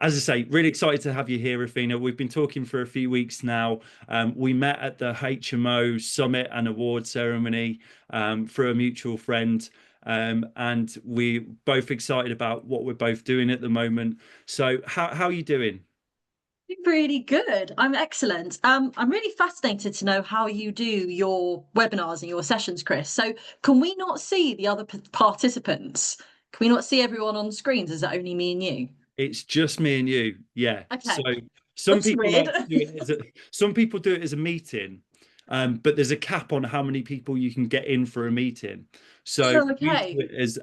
As I say, really excited to have you here, Athena. We've been talking for a few weeks now. We met at the HMO Summit and Award Ceremony through a mutual friend. And we're both excited about what we're both doing at the moment. So how are you doing? Really good. I'm excellent. I'm really fascinated to know how you do your webinars and your sessions, Chris. So, can we not see the other participants? Can we not see everyone on screens? Is it only me and you? It's just me and you. Yeah. So Okay, some that's people weird. like to do it as some people do it as a meeting, but there's a cap on how many people you can get in for a meeting. So Oh, we do okay. it as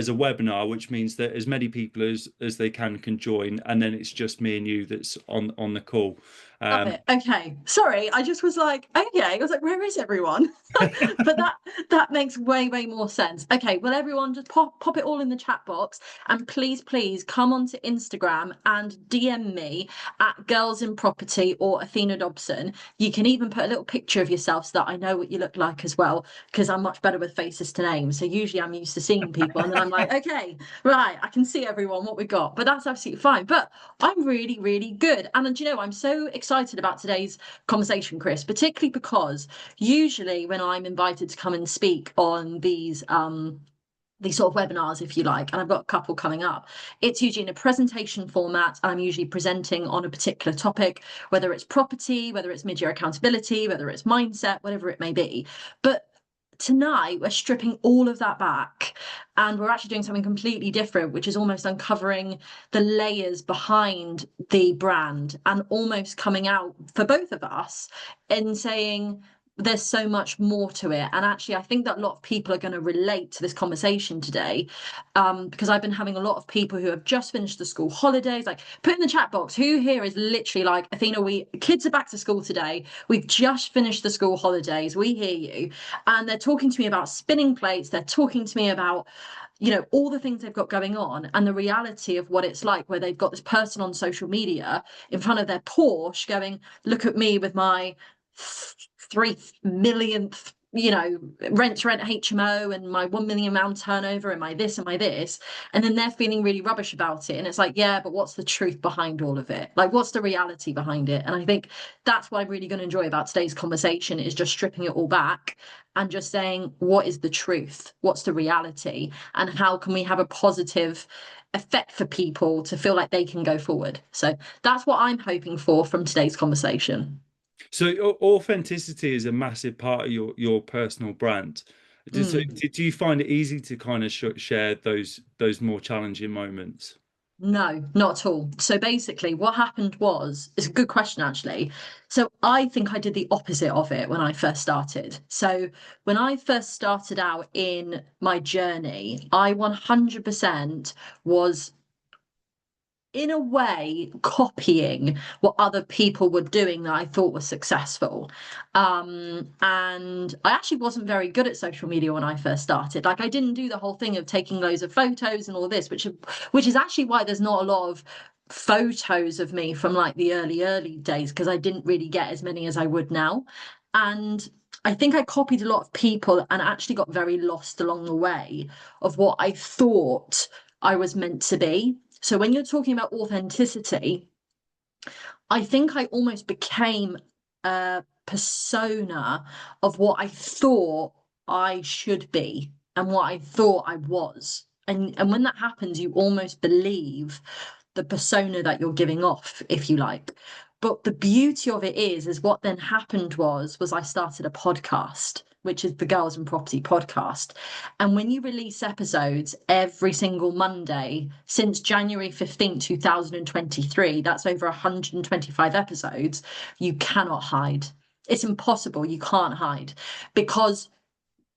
a webinar, which means that as many people as they can join, and then it's just me and you that's on the call. Love Um, it. Okay. Sorry, I just was like, okay. I was like, where is everyone? But that makes way more sense. Okay, well, everyone just pop it all in the chat box, and please come onto Instagram and DM me at Girls in Property or Athena Dobson. You can even put a little picture of yourself so that I know what you look like as well, because I'm much better with faces to names. So usually I'm used to seeing people, and then I'm like, okay, right, I can see everyone what we got. But that's absolutely fine. But I'm really good. And you know, I'm so excited about today's conversation, Chris, particularly because usually when I'm invited to come and speak on these sort of webinars, if you like, and I've got a couple coming up, it's usually in a presentation format. I'm usually presenting on a particular topic, whether it's property, whether it's mid-year accountability, whether it's mindset, whatever it may be. But tonight we're stripping all of that back, and we're actually doing something completely different, which is almost uncovering the layers behind the brand and almost coming out for both of us and saying there's so much more to it. And actually, I think that a lot of people are going to relate to this conversation today, because I've been having a lot of people who have just finished the school holidays. Like, put in the chat box who here is literally like, Athena, we kids are back to school today, we've just finished the school holidays, we hear you. And they're talking to me about spinning plates, they're talking to me about, you know, all the things they've got going on and the reality of what it's like, where they've got this person on social media in front of their Porsche going, look at me with my 3 millionth, you know, rent to rent HMO and my 1 million pound turnover and my this and my this. And then they're feeling really rubbish about it. And it's like, yeah, but what's the truth behind all of it? Like, what's the reality behind it? And I think that's what I'm really going to enjoy about today's conversation, is just stripping it all back and just saying, what is the truth? What's the reality? And how can we have a positive effect for people to feel like they can go forward? So that's what I'm hoping for from today's conversation. so authenticity is a massive part of your personal brand. Mm. Do you find it easy to kind of share those more challenging moments? No, not at all. So basically, what happened was, it's a good question actually. So I think I did the opposite of it when I first started. So when I first started out in my journey, I 100% was, in a way, copying what other people were doing that I thought was successful. And I actually wasn't very good at social media when I first started. Like, I didn't do the whole thing of taking loads of photos and all this, which is actually why there's not a lot of photos of me from like the early days, because I didn't really get as many as I would now. And I think I copied a lot of people and actually got very lost along the way of what I thought I was meant to be. So when you're talking about authenticity, I think I almost became a persona of what I thought I should be and what I thought I was. And when that happens, you almost believe the persona that you're giving off, if you like. But the beauty of it is what then happened was I started a podcast, which is the Girls and Property podcast. And when you release episodes every single Monday since January 15th, 2023, that's over 125 episodes, you cannot hide. It's impossible. You can't hide, because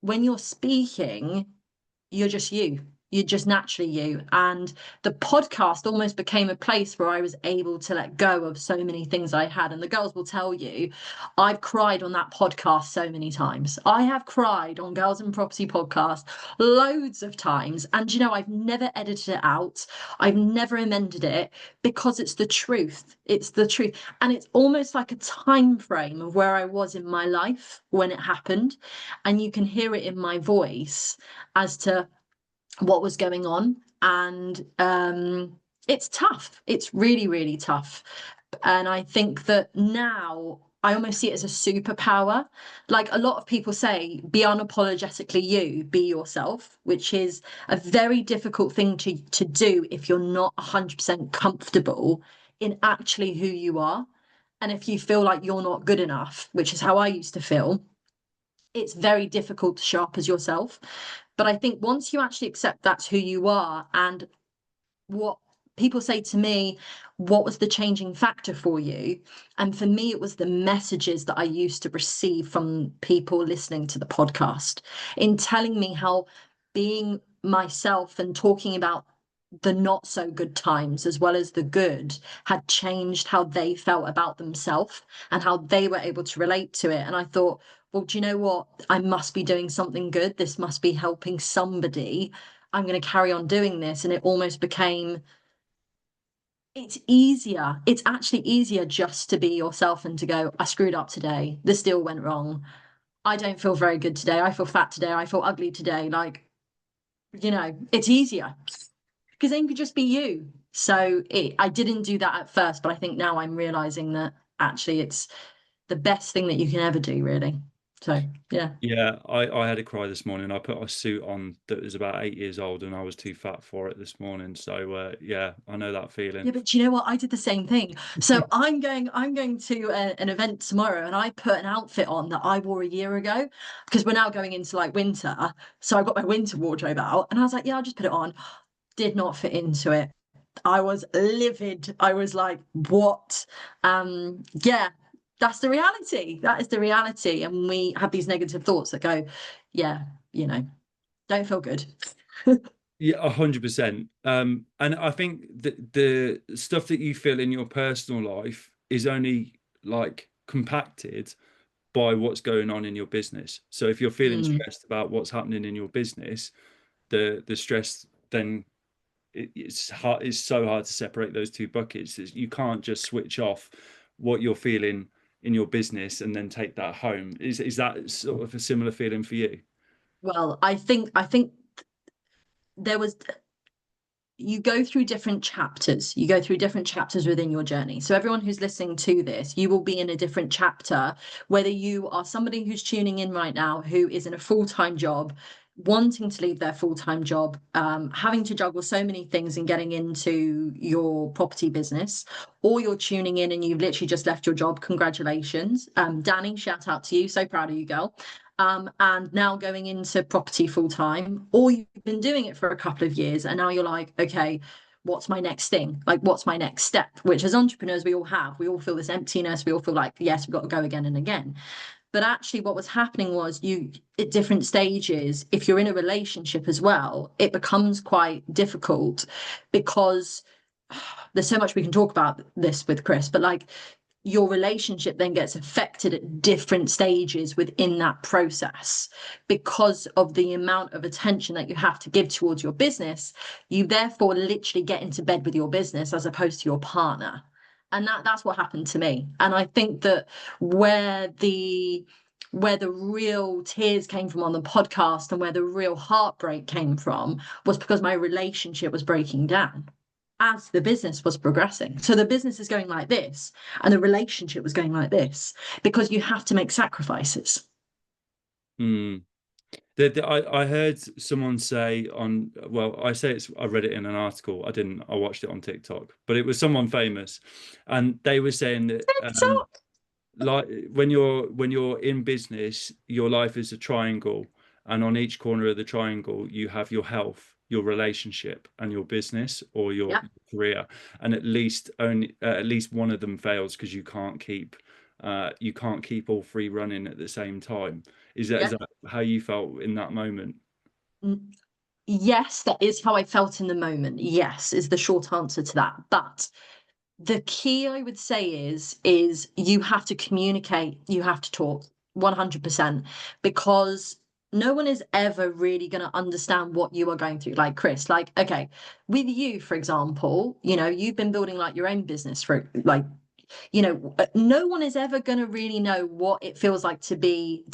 when you're speaking, you're just you. You're just naturally you. And the podcast almost became a place where I was able to let go of so many things I had. And the girls will tell you, I've cried on that podcast so many times. I have cried on Girls and Property podcast loads of times. And you know, I've never edited it out. I've never amended it, because it's the truth. It's the truth. And it's almost like a time frame of where I was in my life when it happened. And you can hear it in my voice as to what was going on. And it's tough. It's really, really tough. And I think that now I almost see it as a superpower. Like a lot of people say, be unapologetically you, be yourself, which is a very difficult thing to do if you're not 100% comfortable in actually who you are. And if you feel like you're not good enough, which is how I used to feel, it's very difficult to show up as yourself. But I think once you actually accept that's who you are, and what people say to me, what was the changing factor for you? And for me, it was the messages that I used to receive from people listening to the podcast in telling me how being myself and talking about the not so good times as well as the good had changed how they felt about themselves and how they were able to relate to it. And I thought, well, do you know what? I must be doing something good. This must be helping somebody. I'm going to carry on doing this. And it almost became, it's easier. It's actually easier just to be yourself and to go, I screwed up today. This deal went wrong. I don't feel very good today. I feel fat today. I feel ugly today. Like, it's easier because then you could just be you. So I didn't do that at first, but I think now I'm realizing that actually it's the best thing that you can ever do, really. So, yeah. Yeah, I had a cry this morning. I put a suit on that was about 8 years old and I was too fat for it this morning. So yeah, I know that feeling. Yeah, but do you know what? I did the same thing. So I'm going to an event tomorrow, and I put an outfit on that I wore a year ago because we're now going into like winter. So I got my winter wardrobe out, and I was like, yeah, I'll just put it on. Did not fit into it. I was livid. I was like, what? Yeah, that's the reality. That is the reality. And we have these negative thoughts that go, yeah, don't feel good. Yeah, 100%. And I think that the stuff that you feel in your personal life is only like compacted by what's going on in your business. So if you're feeling Mm. stressed about what's happening in your business, the stress then it's hard. It's so hard to separate those two buckets. You can't just switch off what you're feeling in your business and then take that home. Is that sort of a similar feeling for you? Well, I think there was you go through different chapters. You go through different chapters within your journey. So everyone who's listening to this, you will be in a different chapter, whether you are somebody who's tuning in right now who is in a full-time job, wanting to leave their full-time job, having to juggle so many things and getting into your property business, or you're tuning in and you've literally just left your job. Congratulations. Danny, shout out to you. So proud of you, girl. And now going into property full time, or you've been doing it for a couple of years and now you're like, okay, what's my next thing? Like, what's my next step? Which as entrepreneurs, we all have. We all feel this emptiness. We all feel like, yes, we've got to go again and again. But actually, what was happening was you, at different stages, if you're in a relationship as well, it becomes quite difficult because there's so much we can talk about this with Chris, but like your relationship then gets affected at different stages within that process because of the amount of attention that you have to give towards your business. You therefore literally get into bed with your business as opposed to your partner. And that's what happened to me. And I think that where the real tears came from on the podcast and where the real heartbreak came from was because my relationship was breaking down as the business was progressing. So the business is going like this, and the relationship was going like this because you have to make sacrifices. Mm. I heard someone say on, well, I read it in an article. I didn't, I watched it on TikTok, but it was someone famous. And they were saying that So like when you're in business, your life is a triangle, and on each corner of the triangle you have your health, your relationship, and your business or your yeah, career. And at least one of them fails because you can't keep all three running at the same time. Is yeah. that how you felt in that moment? Yes, that is how I felt in the moment. Yes, is the short answer to that. But the key I would say is you have to communicate, you have to talk 100% because no one is ever really going to understand what you are going through. Like Chris, like, okay, with you, for example, you've been building like your own business for like no one is ever going to really know what it feels like to be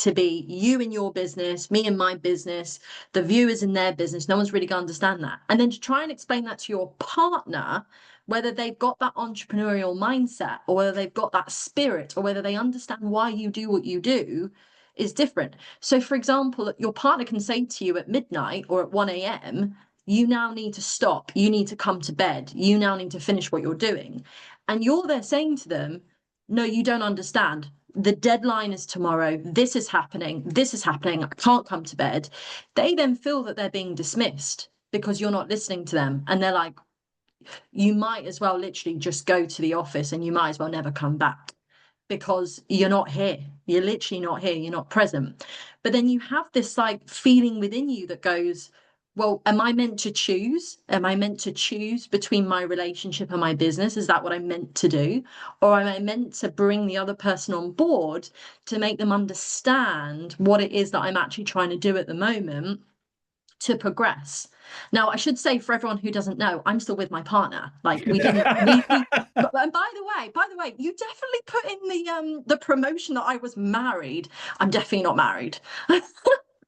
you in your business, me in my business, the viewers in their business. No one's really going to understand that. And then to try and explain that to your partner, whether they've got that entrepreneurial mindset or whether they've got that spirit or whether they understand why you do what you do, is different. So, for example, your partner can say to you at midnight or at 1 a.m., you now need to stop. You need to come to bed. You now need to finish what you're doing. And you're there saying to them, no, you don't understand. The deadline is tomorrow. This is happening. This is happening. I can't come to bed. They then feel that they're being dismissed because you're not listening to them. And they're like, you might as well literally just go to the office and you might as well never come back because you're not here. You're literally not here. You're not present. But then you have this like feeling within you that goes, well, am I meant to choose? Am I meant to choose between my relationship and my business? Is that what I'm meant to do? Or am I meant to bring the other person on board to make them understand what it is that I'm actually trying to do at the moment to progress? Now, I should say, for everyone who doesn't know, I'm still with my partner. Like we didn't, we and by the way, you definitely put in the promotion that I was married. I'm definitely not married.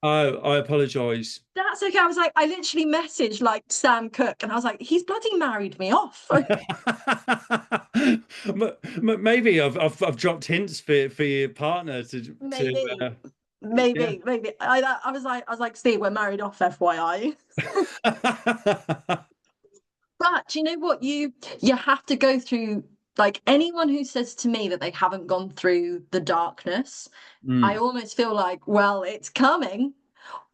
Oh, I apologize. That's okay. I was like, I literally messaged like Sam Cooke and I was like, he's bloody married me off. Maybe I've dropped hints for your partner Maybe, yeah. maybe. I was like, Steve, we're married off, FYI. But you know what? You have to go through, like, anyone who says to me that they haven't gone through the darkness, I almost feel like, well, it's coming,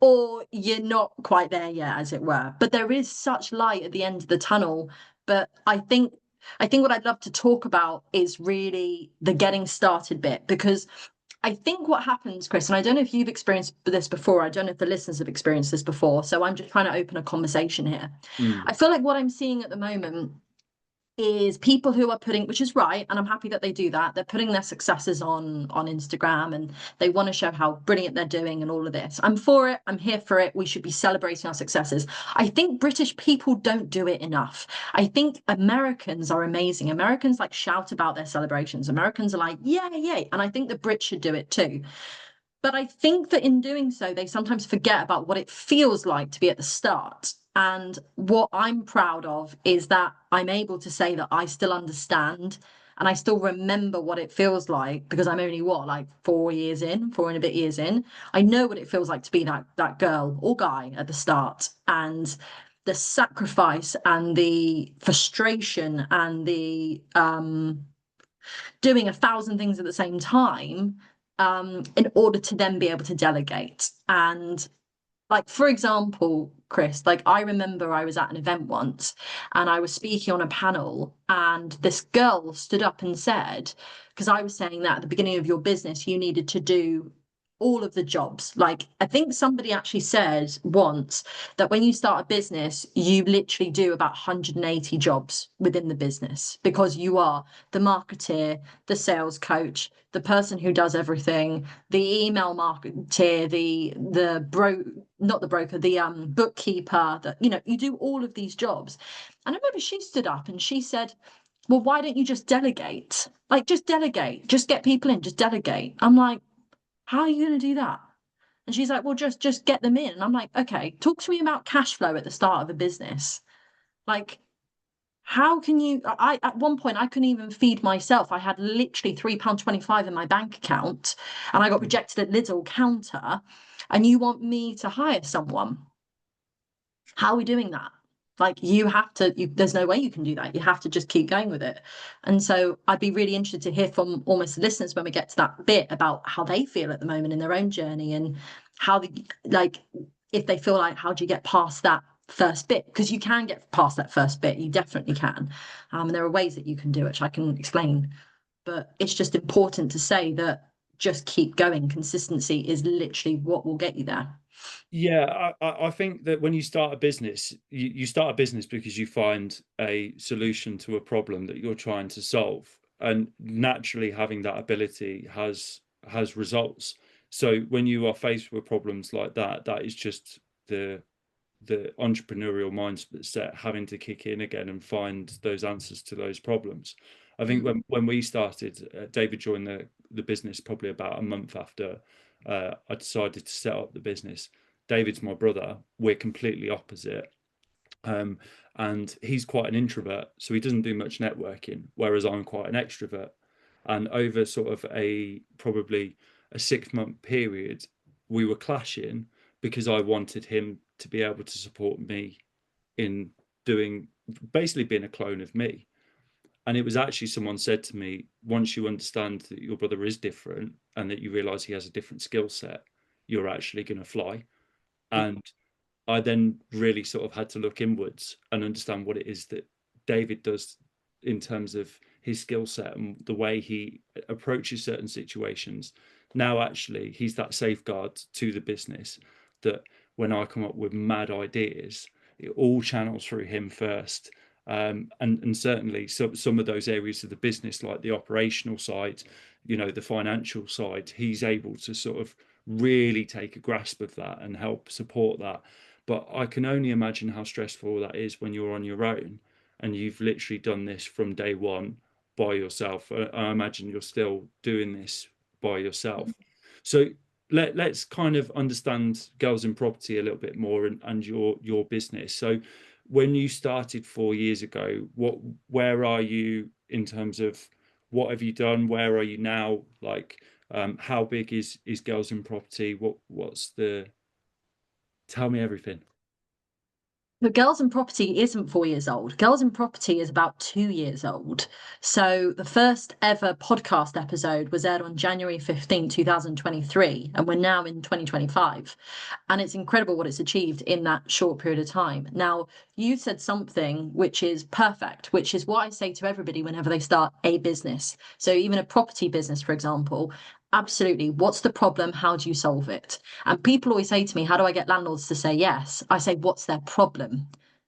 or you're not quite there yet, as it were. But there is such light at the end of the tunnel. But I think what I'd love to talk about is really the getting started bit, because I think what happens, Chris, and I don't know if you've experienced this before, I don't know if the listeners have experienced this before, so I'm just trying to open a conversation here. I feel like what I'm seeing at the moment is people who are putting, which is right, and I'm happy that they do that, they're putting their successes on Instagram and they want to show how brilliant they're doing and all of this. I'm for it. I'm here for it. We should be celebrating our successes. I think British people don't do it enough. I think Americans are amazing. Americans like shout about their celebrations. Americans are like, yeah, yeah. And I think the Brits should do it too. But I think that in doing so, they sometimes forget about what it feels like to be at the start. And what I'm proud of is that I'm able to say that I still understand and I still remember what it feels like, because I'm only like 4 and a bit years in. I know what it feels like to be that girl or guy at the start, and the sacrifice and the frustration and the doing 1,000 things at the same time, in order to then be able to delegate. And like, for example, Chris, like I remember I was at an event once and I was speaking on a panel and this girl stood up and said, because I was saying that at the beginning of your business, you needed to do all of the jobs. Like, I think somebody actually said once that when you start a business, you literally do about 180 jobs within the business, because you are the marketeer, the sales coach, the person who does everything, the email marketeer, not the broker, the bookkeeper, that you do all of these jobs. And I remember she stood up and she said, well, why don't you just delegate? Like, just delegate, just get people in, just delegate. I'm like, how are you going to do that? And she's like, well, just get them in. And I'm like, okay, talk to me about cash flow at the start of a business. Like, how can you? At one point I couldn't even feed myself. I had literally £3.25 in my bank account and I got rejected at Lidl counter, and you want me to hire someone? How are we doing that? Like, you have to, there's no way you can do that. You have to just keep going with it. And so I'd be really interested to hear from almost the listeners when we get to that bit about how they feel at the moment in their own journey, and how like, if they feel like, how do you get past that first bit? Because you can get past that first bit. You definitely can. And there are ways that you can do it, which I can explain. But it's just important to say that just keep going. Consistency is literally what will get you there. Yeah, I think that when you start a business, you start a business because you find a solution to a problem that you're trying to solve, and naturally having that ability has results. So when you are faced with problems like that, that is just the entrepreneurial mindset having to kick in again and find those answers to those problems. I think when we started, David joined the business probably about a month after I decided to set up the business. David's my brother. We're completely opposite. And he's quite an introvert, so he doesn't do much networking, whereas I'm quite an extrovert. And over sort of probably a 6 month period, we were clashing because I wanted him to be able to support me in doing, basically being a clone of me. And it was actually, someone said to me, once you understand that your brother is different and that you realize he has a different skill set, you're actually going to fly. And I then really sort of had to look inwards and understand what it is that David does in terms of his skill set and the way he approaches certain situations. Now, actually, he's that safeguard to the business that when I come up with mad ideas, it all channels through him first. And certainly some of those areas of the business, like the operational side, the financial side, he's able to sort of really take a grasp of that and help support that. But I can only imagine how stressful that is when you're on your own and you've literally done this from day one by yourself. I imagine you're still doing this by yourself. So let's kind of understand Girls in Property a little bit more, and your business. So when you started 4 years ago, where are you in terms of what have you done? Where are you now? Like, how big is Girls in Property? Tell me everything. But Girls in Property isn't 4 years old. Girls in Property is about 2 years old. So the first ever podcast episode was aired on January 15, 2023, and we're now in 2025. And it's incredible what it's achieved in that short period of time. Now, you said something which is perfect, which is what I say to everybody whenever they start a business. So even a property business, for example, absolutely. What's the problem? How do you solve it? And people always say to me, how do I get landlords to say yes? I say, what's their problem?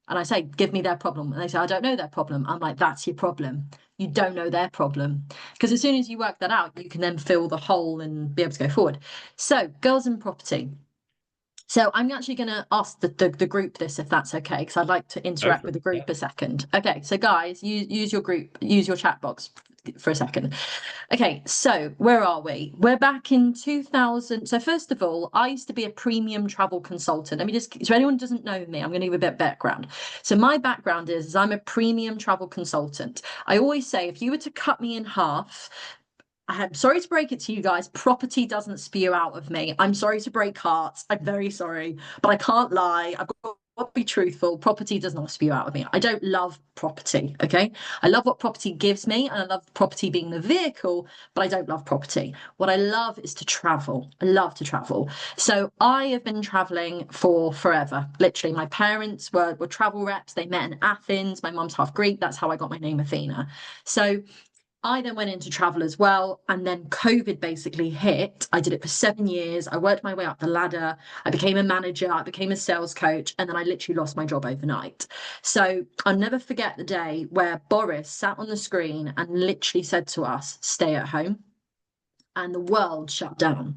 And I say, give me their problem. And they say, I don't know their problem. I'm like, that's your problem. You don't know their problem. Because as soon as you work that out, you can then fill the hole and be able to go forward. So, Girls in Property. So I'm actually going to ask the group this, if that's okay, because I'd like to interact with the group a second. Okay, so guys, use your group, use your chat box for a second. Okay, so where are we? We're back in 2000. So first of all, I used to be a premium travel consultant. Let me just, so anyone who doesn't know me, I'm going to give a bit of background. So my background is I'm a premium travel consultant. I always say if you were to cut me in half, I'm sorry to break it to you guys, property doesn't spew out of me. I'm sorry to break hearts. I'm very sorry, but I can't lie. I've got to be truthful. Property does not spew out of me. I don't love property, okay? I love what property gives me, and I love property being the vehicle, but I don't love property. What I love is to travel. I love to travel. So I have been traveling for forever. Literally, my parents were travel reps. They met in Athens. My mum's half Greek. That's how I got my name, Athena. So I then went into travel as well. And then COVID basically hit. I did it for 7 years. I worked my way up the ladder. I became a manager. I became a sales coach. And then I literally lost my job overnight. So I'll never forget the day where Boris sat on the screen and literally said to us, stay at home. And the world shut down.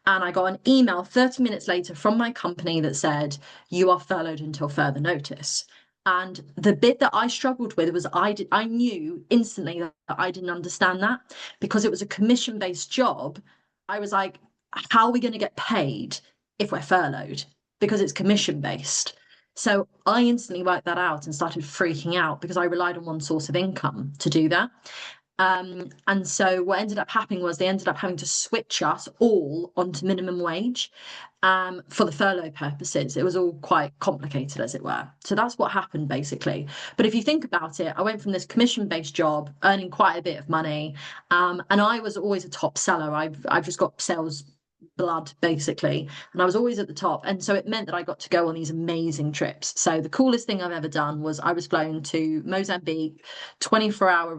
And I got an email 30 minutes later from my company that said, you are furloughed until further notice. And the bit that I struggled with was I knew instantly that I didn't understand that, because it was a commission-based job. I was like, how are we going to get paid if we're furloughed? Because it's commission-based. So I instantly worked that out and started freaking out because I relied on one source of income to do that. And so what ended up happening was they ended up having to switch us all onto minimum wage for the furlough purposes. It was all quite complicated, as it were. So that's what happened, basically. But if you think about it, I went from this commission-based job, earning quite a bit of money, and I was always a top seller. I've just got sales blood, basically, and I was always at the top, and so it meant that I got to go on these amazing trips. So the coolest thing I've ever done was I was flown to Mozambique, 24-hour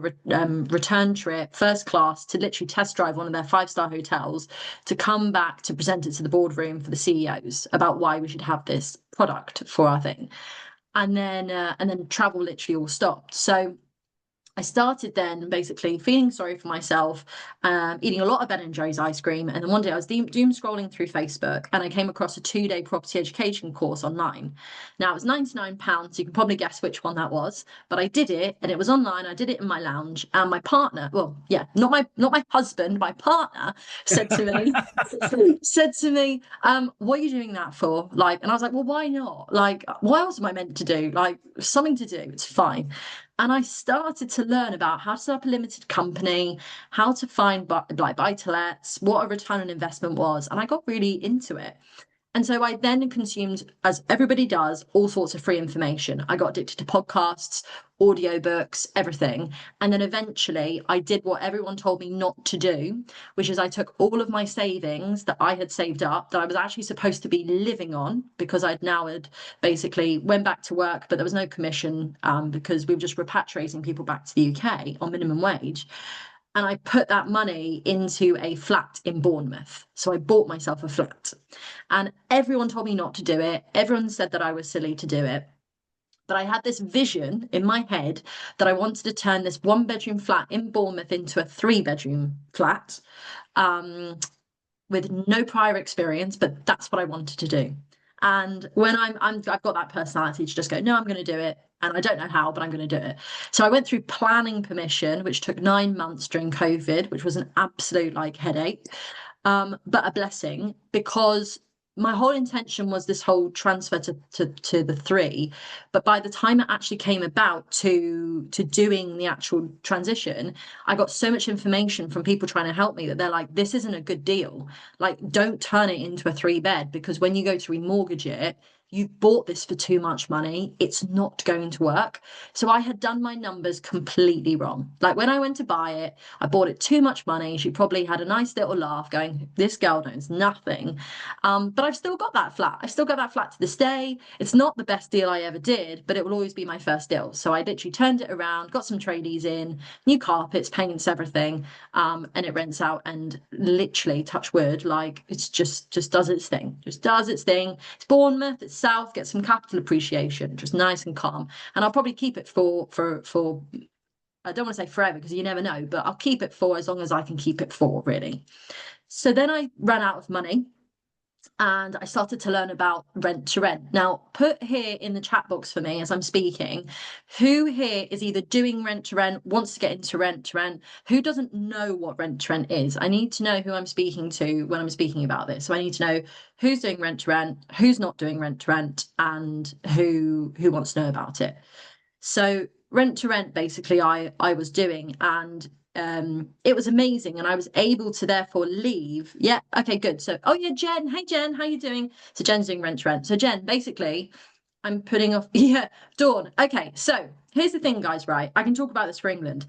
return trip, first class, to literally test drive one of their 5-star hotels, to come back to present it to the boardroom for the CEOs about why we should have this product for our thing. And then travel literally all stopped. So I started then basically feeling sorry for myself, eating a lot of Ben& Jerry's ice cream. And then one day I was doom scrolling through Facebook and I came across a 2-day property education course online. Now it was £99. You can probably guess which one that was, but I did it and it was online. I did it in my lounge and my partner, well, yeah, not my husband, my partner said to me, what are you doing that for? Like, and I was like, well, why not? Like, what else am I meant to do? Like, something to do. It's fine. And I started to learn about how to set up a limited company, how to find like buy-to-lets, what a return on investment was, and I got really into it. And so I then consumed, as everybody does, all sorts of free information. I got addicted to podcasts, audiobooks, everything. And then eventually I did what everyone told me not to do, which is I took all of my savings that I had saved up, that I was actually supposed to be living on, because I'd now had basically went back to work, but there was no commission, because we were just repatriating people back to the UK on minimum wage. And I put that money into a flat in Bournemouth. So I bought myself a flat. And everyone told me not to do it. Everyone said that I was silly to do it. But I had this vision in my head that I wanted to turn this 1-bedroom flat in Bournemouth into a 3-bedroom flat, with no prior experience, but that's what I wanted to do. And when I've got that personality to just go, no, I'm going to do it. And I don't know how, but I'm going to do it. So I went through planning permission, which took 9 months during COVID, which was an absolute like headache, but a blessing, because my whole intention was this whole transfer to the 3. But by the time it actually came about to doing the actual transition, I got so much information from people trying to help me that they're like, this isn't a good deal. Like, don't turn it into a 3-bed, because when you go to remortgage it, you've bought this for too much money. It's not going to work. So I had done my numbers completely wrong. Like, when I went to buy it, I bought it too much money. She probably had a nice little laugh going, this girl knows nothing. But I've still got that flat. I've still got that flat to this day. It's not the best deal I ever did, but it will always be my first deal. So I literally turned it around, got some tradies in, new carpets, paints, everything, and it rents out, and literally, touch wood, like, it's just does its thing. Just does its thing. It's Bournemouth, it's south, get some capital appreciation, just nice and calm. And I'll probably keep it for I don't want to say forever, because you never know, but I'll keep it for as long as I can keep it for, really. So then I ran out of money and I started to learn about rent to rent. Now, put here in the chat box for me as I'm speaking, who here is either doing rent to rent, wants to get into rent to rent, who doesn't know what rent to rent is? I need to know who I'm speaking to when I'm speaking about this. So I need to know who's doing rent to rent, who's not doing rent to rent, and who wants to know about it. So rent to rent, basically, I was doing, and it was amazing, and I was able to therefore leave. Yeah, okay, good. So, oh yeah, Jen, hey Jen, how you doing? So Jen's doing rent to rent. So Jen, basically, I'm putting off. Yeah, Dawn. Okay, so here's the thing, guys. Right, I can talk about this for England.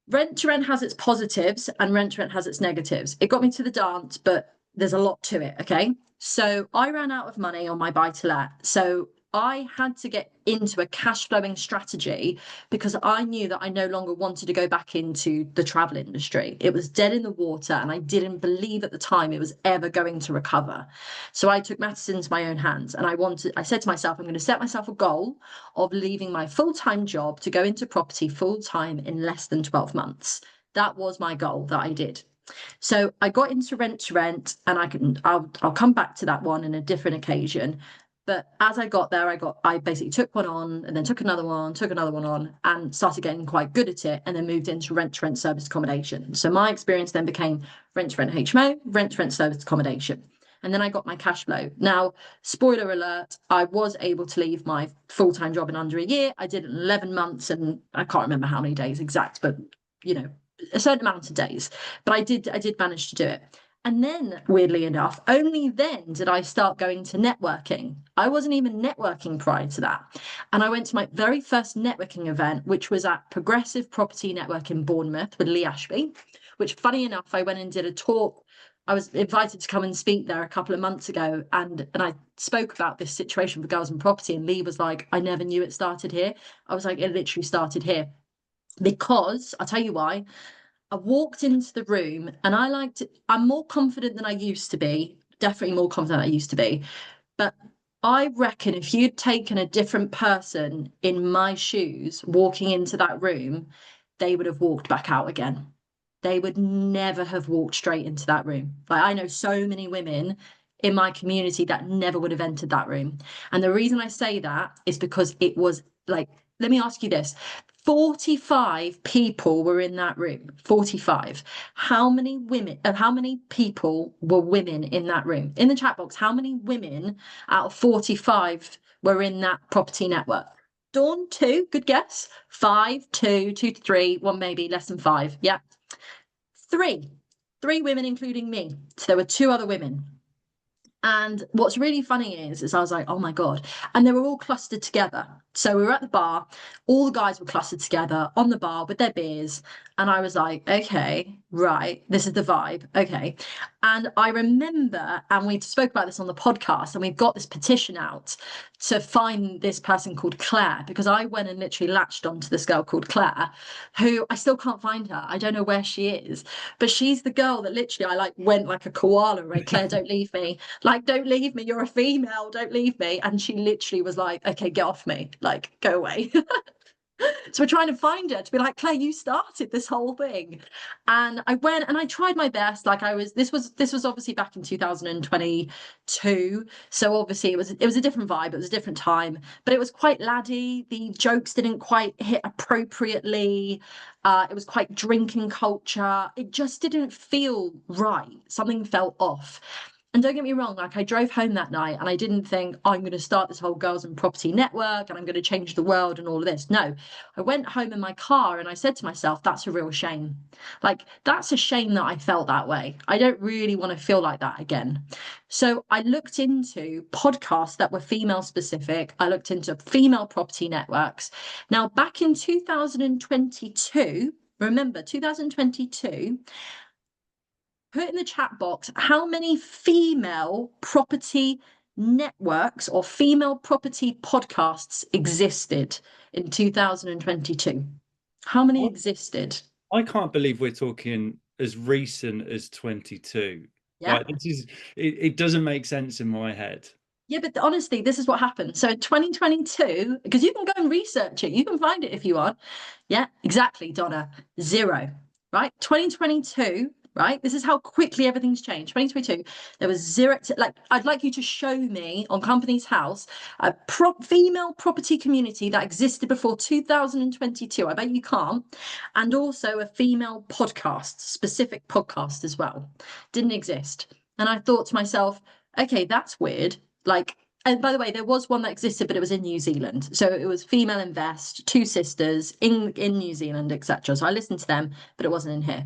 Rent to rent has its positives, and rent to rent has its negatives. It got me to the dance, but there's a lot to it. Okay, so I ran out of money on my buy to let. So I had to get into a cash flowing strategy, because I knew that I no longer wanted to go back into the travel industry. It was dead in the water, and I didn't believe at the time it was ever going to recover. So I took matters into my own hands, and I said to myself, I'm going to set myself a goal of leaving my full-time job to go into property full-time in less than 12 months. That was my goal that I did. So I got into rent to rent, and I'll come back to that one in a different occasion. But as I got there, I basically took one on, and then took another one on, and started getting quite good at it, and then moved into rent to rent service accommodation. So my experience then became rent to rent HMO, rent to rent service accommodation. And then I got my cash flow. Now, spoiler alert, I was able to leave my full-time job in under a year. I did it in 11 months, and I can't remember how many days exact, but a certain amount of days. But I did manage to do it. And then, weirdly enough, only then did I start going to networking. I wasn't even networking prior to that. And I went to my very first networking event, which was at Progressive Property Network in Bournemouth with Lee Ashby, which, funny enough, I went and did a talk. I was invited to come and speak there a couple of months ago, and I spoke about this situation for girls in property, and Lee was like, I never knew it started here. I was like, it literally started here. Because, I'll tell you why, I walked into the room, and I'm more confident than I used to be, definitely more confident than I used to be. But I reckon if you'd taken a different person in my shoes walking into that room, they would have walked back out again. They would never have walked straight into that room. Like, I know so many women in my community that never would have entered that room. And the reason I say that is because it was like, let me ask you this. 45 people were in that room. 45. How many women, how many people were women in that room? In the chat box, how many women out of 45 were in that property network? Dawn, two, good guess. Five, two, two to three, one maybe, less than five. Yeah. Three women, including me. So there were two other women. And what's really funny is I was like, oh my God. And they were all clustered together. So we were at the bar, all the guys were clustered together on the bar with their beers. And I was like, okay, right, this is the vibe. Okay. And I remember, and we spoke about this on the podcast, and we've got this petition out to find this person called Claire, because I went and literally latched onto this girl called Claire, who I still can't find her. I don't know where she is, but she's the girl that literally I like went like a koala, right? Claire, don't leave me. Like, don't leave me. You're a female. Don't leave me. And she literally was like, okay, get off me. Like, go away. So we're trying to find her to be like, Claire, you started this whole thing. And I went and I tried my best. Like, this was obviously back in 2022. So obviously it was a different vibe. It was a different time, but it was quite laddie. The jokes didn't quite hit appropriately. It was quite drinking culture. It just didn't feel right. Something felt off. And don't get me wrong, like I drove home that night and I didn't think, oh, I'm going to start this whole girls and property network and I'm going to change the world and all of this. No, I went home in my car and I said to myself, that's a real shame. Like, that's a shame that I felt that way. I don't really want to feel like that again. So I looked into podcasts that were female specific. I looked into female property networks. Now, back in 2022, remember 2022, put in the chat box how many female property networks or female property podcasts existed in 2022. How many existed? I can't believe we're talking as recent as 22. Yeah. Like, this is it doesn't make sense in my head. Yeah, but honestly, this is what happened. So in 2022, because you can go and research it, you can find it if you want. Yeah, exactly, Donna. Zero, right? 2022, right? This is how quickly everything's changed. 2022, there was zero. Like, I'd like you to show me on Company's House a female property community that existed before 2022. I bet you can't. And also a female podcast, specific podcast as well. Didn't exist. And I thought to myself, okay, that's weird. Like, and by the way, there was one that existed, but it was in New Zealand. So it was Female Invest, two sisters in New Zealand, etc. So I listened to them, but it wasn't in here.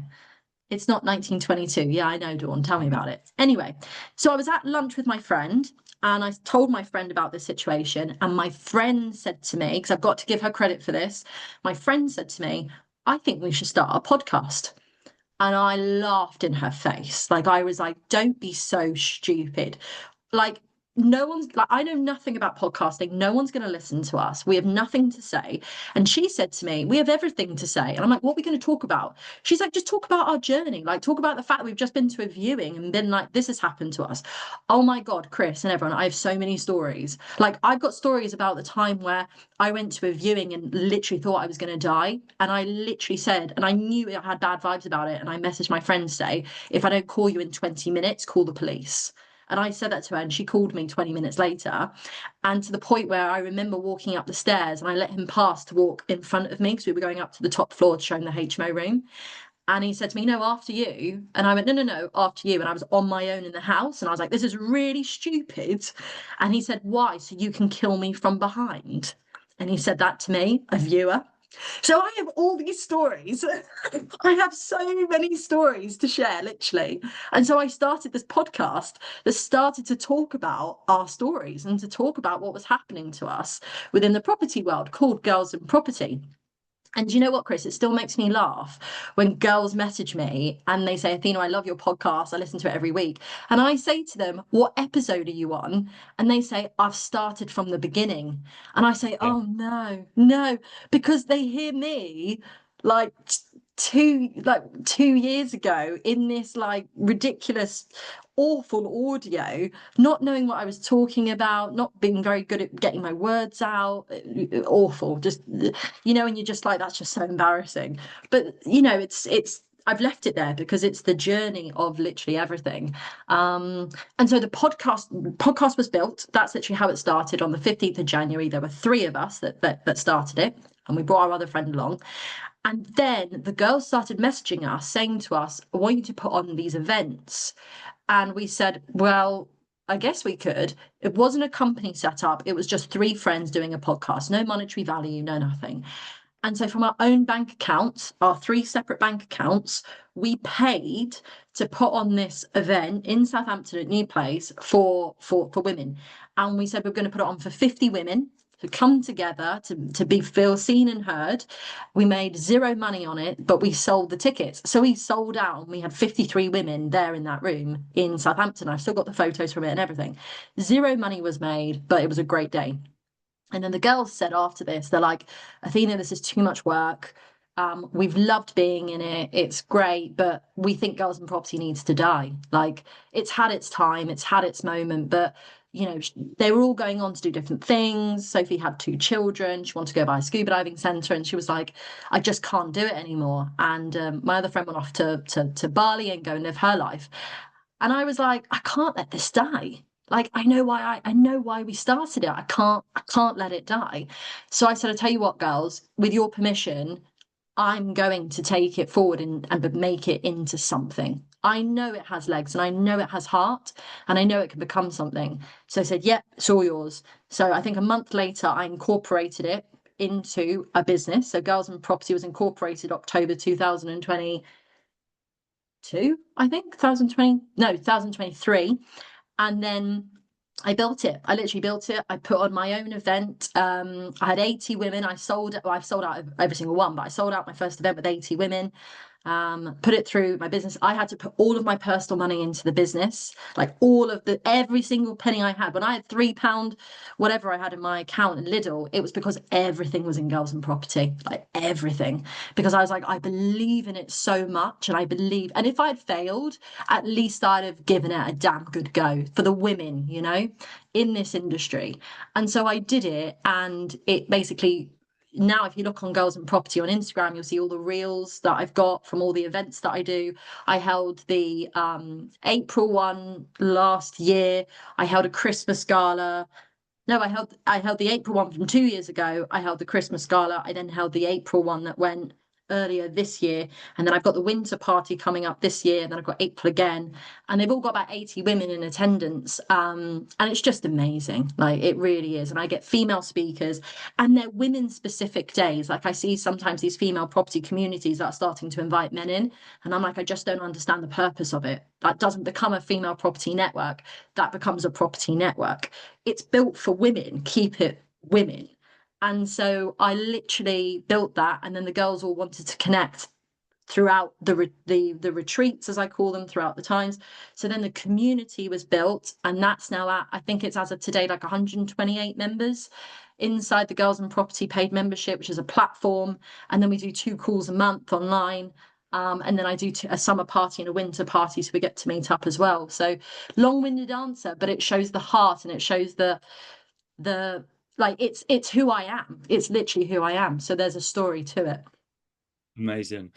It's not 1922. Yeah, I know, Dawn. Tell me about it. Anyway, so I was at lunch with my friend and I told my friend about this situation. And my friend said to me, because I've got to give her credit for this, my friend said to me, I think we should start a podcast. And I laughed in her face. Like, I was like, don't be so stupid. Like, no one's like, I know nothing about podcasting. No one's going to listen to us. We have nothing to say. And she said to me, we have everything to say. And I'm like, what are we going to talk about? She's like, just talk about our journey. Like, talk about the fact that we've just been to a viewing and been like, this has happened to us. Oh my God, Chris and everyone, I have so many stories. Like, I've got stories about the time where I went to a viewing and literally thought I was going to die. And I literally said, and I knew I had bad vibes about it. And I messaged my friend to say, if I don't call you in 20 minutes, call the police. And I said that to her and she called me 20 minutes later. And to the point where I remember walking up the stairs and I let him pass to walk in front of me because we were going up to the top floor to show him the HMO room. And he said to me, no, after you. And I went, no, after you. And I was on my own in the house. And I was like, this is really stupid. And he said, why? So you can kill me from behind. And he said that to me, a viewer. So I have all these stories. I have so many stories to share, literally. And so I started this podcast that started to talk about our stories and to talk about what was happening to us within the property world, called Girls in Property. And you know what, Chris? It still makes me laugh when girls message me and they say, Athena, I love your podcast. I listen to it every week. And I say to them, what episode are you on? And they say, I've started from the beginning. And I say, Yeah. oh, no, because they hear me like 2 years ago in this like ridiculous awful audio, not knowing what I was talking about, not being very good at getting my words out. Awful, just, and you're just like, that's just so embarrassing. But it's I've left it there because it's the journey of literally everything. And so the podcast was built. That's literally how it started. On the 15th of January, there were three of us that started it, and we brought our other friend along. And then the girls started messaging us, saying to us, I want you to put on these events. And we said, well, I guess we could. It wasn't a company set up. It was just three friends doing a podcast, no monetary value, no nothing. And so from our own bank accounts, our three separate bank accounts, we paid to put on this event in Southampton at New Place for women. And we said we're going to put it on for 50 women to come together to be feel seen and heard. We made zero money on it, but we sold the tickets. So we sold out, and we had 53 women there in that room in Southampton. I've still got the photos from it and everything. Zero money was made, but it was a great day. And then the girls said after this, they're like, Athena, this is too much work. We've loved being in it. It's great, but we think Girls and Property needs to die. Like, it's had its time, it's had its moment, but they were all going on to do different things. Sophie had two children. She wanted to go buy a scuba diving centre, and she was like, I just can't do it anymore. And my other friend went off to Bali and go and live her life. And I was like, I can't let this die. Like, I know why we started it. I can't let it die. So I said, I tell you what, girls, with your permission, I'm going to take it forward and make it into something. I know it has legs, and I know it has heart, and I know it can become something. So I said, yep, it's all yours. So I think a month later, I incorporated it into a business. So Girls and Property was incorporated October 2022, I think, 2023. And then I built it. I literally built it. I put on my own event. I had 80 women. I've sold out every single one, but I sold out my first event with 80 women. Put it through my business. I had to put all of my personal money into the business, like every single penny I had. When I had £3, whatever I had in my account in Lidl, it was because everything was in Girls and Property, like everything. Because I was like, I believe in it so much, and if I'd failed, at least I'd have given it a damn good go for the women, in this industry. And so I did it, and it basically, now if you look on Girls and Property on Instagram, you'll see all the reels that I've got from all the events that I do. I held the April one last year. I held a Christmas gala. No, I held the April one from 2 years ago. I held the Christmas gala. I then held the April one that went earlier this year. And then I've got the winter party coming up this year. And then I've got April again. And they've all got about 80 women in attendance. And it's just amazing. Like, it really is. And I get female speakers, and they're women specific days. Like, I see sometimes these female property communities that are starting to invite men in. And I'm like, I just don't understand the purpose of it. That doesn't become a female property network. That becomes a property network. It's built for women. Keep it women. And so I literally built that, and then the girls all wanted to connect throughout the retreats, as I call them, throughout the times. So then the community was built, and that's now I think it's, as of today, like 128 members inside the Girls and Property paid membership, which is a platform. And then we do 2 calls a month online. And then I do a summer party and a winter party, so we get to meet up as well. So long-winded answer, but it shows the heart, and it shows the like, it's who I am. It's literally who I am. So there's a story to it. Amazing.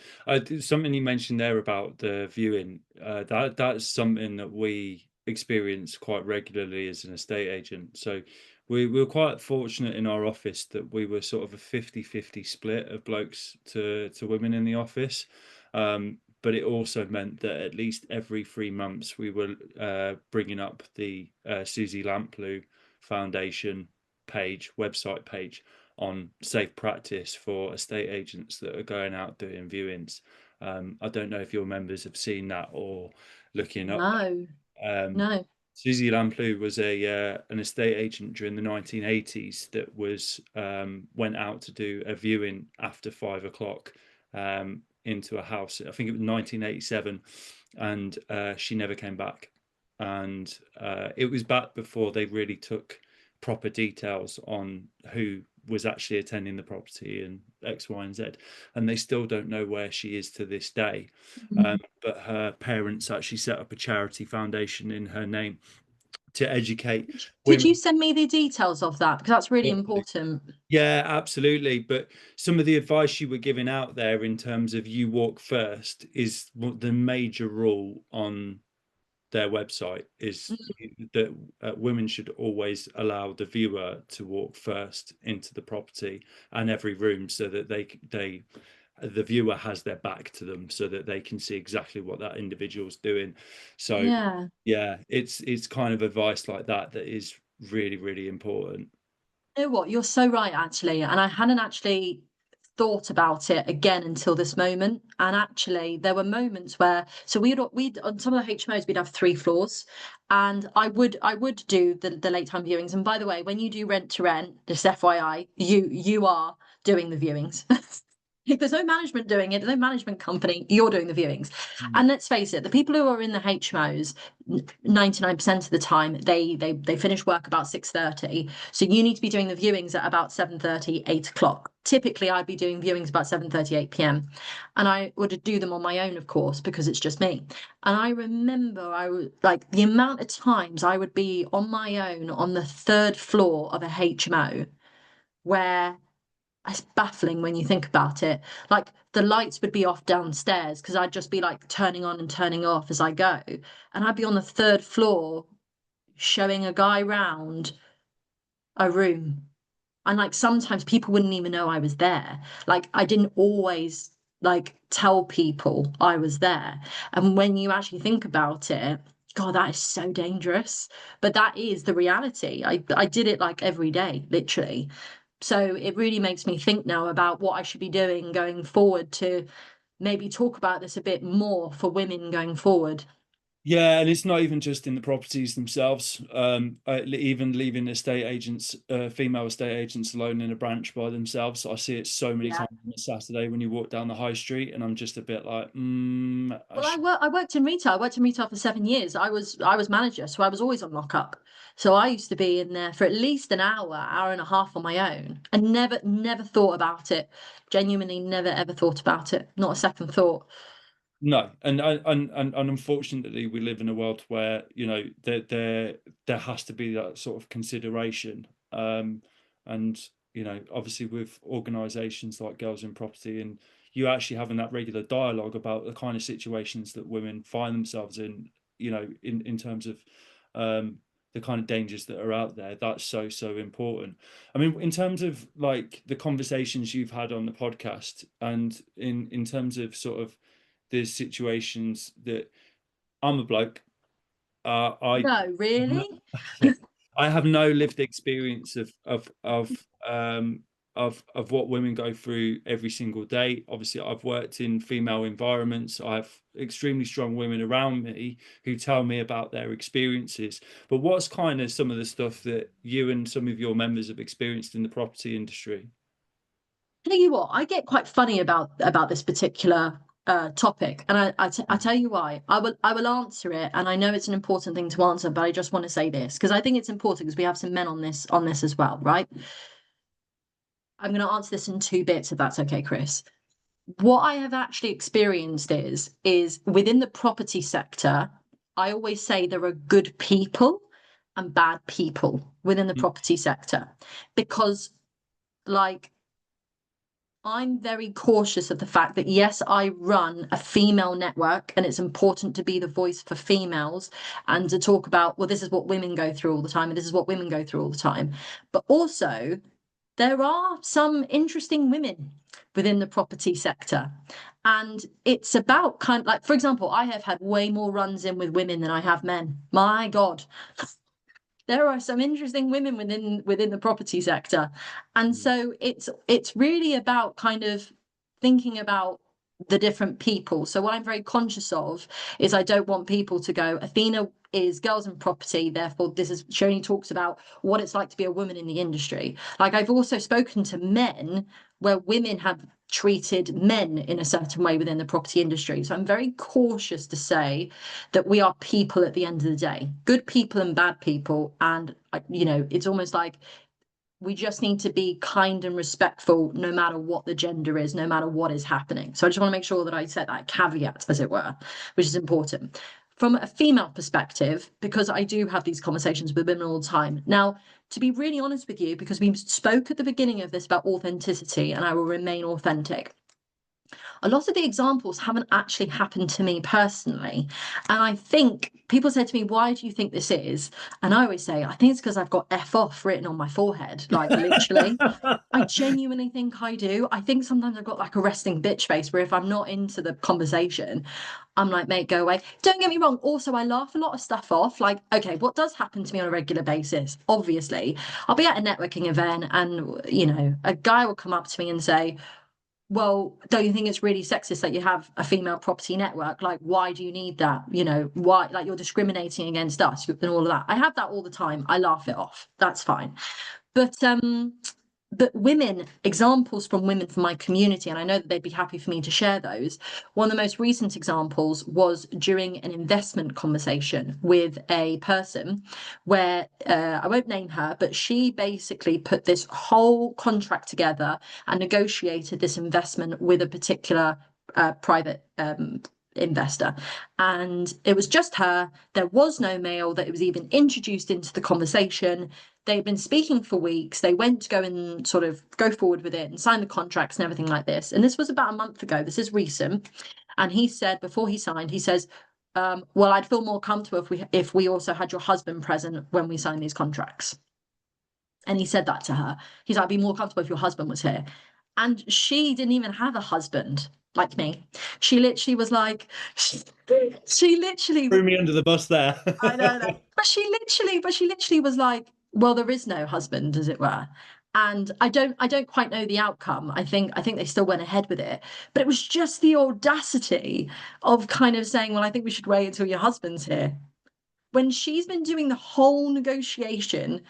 Something you mentioned there about the viewing, that's something that we experience quite regularly as an estate agent. So we were quite fortunate in our office that we were sort of a 50-50 split of blokes to women in the office. But it also meant that at least every 3 months we were bringing up the Susie Lamplugh Foundation website page on safe practice for estate agents that are going out doing viewings. I don't know if your members have seen that or looking up. No, no. Susie Lamplugh was an estate agent during the 1980s that went out to do a viewing after 5 o'clock into a house. I think it was 1987, and she never came back. And it was back before they really took proper details on who was actually attending the property and X, Y, and Z, and they still don't know where she is to this day. But her parents actually set up a charity foundation in her name to educate Could women. you send me the details of that? Because that's really important. Yeah, absolutely. But some of the advice you were giving out there in terms of you walk first is the major rule on their website is that women should always allow the viewer to walk first into the property and every room, so that the viewer has their back to them, so that they can see exactly what that individual's doing. So Yeah. it's kind of advice like that that is really, really important. You know what? You're so right, actually. And I hadn't actually thought about it again until this moment. And actually, there were moments where, so we'd on some of the HMOs, we'd have 3 floors, and I would do the late time viewings. And by the way, when you do rent to rent, just FYI, you are doing the viewings. If there's no management doing it, there's no management company, you're doing the viewings. And let's face it, the people who are in the HMOs, 99% of the time, they finish work about 6:30. So you need to be doing the viewings at about 7:30, 8 o'clock. Typically, I'd be doing viewings about 7:30, 8 p.m. And I would do them on my own, of course, because it's just me. And I remember I would like the amount of times I would be on my own on the 3rd floor of a HMO where it's baffling when you think about it. Like the lights would be off downstairs because I'd just be like turning on and turning off as I go. And I'd be on the 3rd floor showing a guy round a room. And like sometimes people wouldn't even know I was there. Like I didn't always like tell people I was there. And when you actually think about it, God, that is so dangerous. But that is the reality. I did it like every day, literally. So it really makes me think now about what I should be doing going forward to maybe talk about this a bit more for women going forward. Yeah, and it's not even just in the properties themselves. Even leaving estate agents, female estate agents alone in a branch by themselves. I see it so many Yeah. times on a Saturday when you walk down the high street, and I'm just a bit like, Well, I worked in retail. I worked in retail for 7 years. I was manager, so I was always on lockup. So I used to be in there for at least an hour, hour and a half on my own, and never thought about it. Genuinely, never ever thought about it. Not a second thought. No, and unfortunately, we live in a world where there has to be that sort of consideration, and obviously with organisations like Girls in Property, and you actually having that regular dialogue about the kind of situations that women find themselves in, in terms of the kind of dangers that are out there. That's so important. I mean, in terms of like the conversations you've had on the podcast, and in terms of sort of there's situations that I'm a bloke. I No, really? yeah, I have no lived experience of what women go through every single day. Obviously, I've worked in female environments. I have extremely strong women around me who tell me about their experiences. But what's kind of some of the stuff that you and some of your members have experienced in the property industry? Tell you what, I get quite funny about this particular topic, and I tell you why. I will answer it, and I know it's an important thing to answer, but I just want to say this because I think it's important because we have some men on this as well, right? I'm going to answer this in 2 bits, if that's okay, Chris. What I have actually experienced is within the property sector, I always say there are good people and bad people within the property sector because, like, I'm very cautious of the fact that, yes, I run a female network and it's important to be the voice for females and to talk about, well, this is what women go through all the time and this is what women go through all the time. But also, there are some interesting women within the property sector. And it's about kind of like, for example, I have had way more runs in with women than I have men. My God, there are some interesting women within the property sector. And so it's really about kind of thinking about the different people. So what I'm very conscious of is I don't want people to go, Athena is girls in property, therefore she only talks about what it's like to be a woman in the industry. Like I've also spoken to men where women have treated men in a certain way within the property industry. So I'm very cautious to say that we are people at the end of the day, good people and bad people. And it's almost like we just need to be kind and respectful no matter what the gender is, no matter what is happening. So I just want to make sure that I set that caveat, as it were, which is important. From a female perspective, because I do have these conversations with women all the time. Now, to be really honest with you, because we spoke at the beginning of this about authenticity, and I will remain authentic, a lot of the examples haven't actually happened to me personally. And I think people say to me, why do you think this is? And I always say, I think it's because I've got F off written on my forehead, like literally. I genuinely think I do. I think sometimes I've got like a resting bitch face where if I'm not into the conversation, I'm like, mate, go away. Don't get me wrong. Also, I laugh a lot of stuff off. Like, okay, what does happen to me on a regular basis? Obviously, I'll be at a networking event and, a guy will come up to me and say, well, don't you think it's really sexist that you have a female property network? Like, why do you need that? Why, like, you're discriminating against us and all of that. I have that all the time. I laugh it off. That's fine. But women, examples from women from my community, and I know that they'd be happy for me to share those. One of the most recent examples was during an investment conversation with a person where I won't name her, but she basically put this whole contract together and negotiated this investment with a particular private investor. And it was just her. There was no male that was even introduced into the conversation. They'd been speaking for weeks. They went to go and sort of go forward with it and sign the contracts and everything like this. And this was about a month ago. This is recent. And he said, before he signed, he says, well, I'd feel more comfortable if we also had your husband present when we sign these contracts. And he said that to her. He's like, I'd be more comfortable if your husband was here. And she didn't even have a husband like me. She literally was like, she literally, Threw me under the bus there. I know that. But she literally was like, well, there is no husband, as it were. And I don't quite know the outcome. I think they still went ahead with it. But it was just the audacity of kind of saying, well, I think we should wait until your husband's here. When she's been doing the whole negotiation,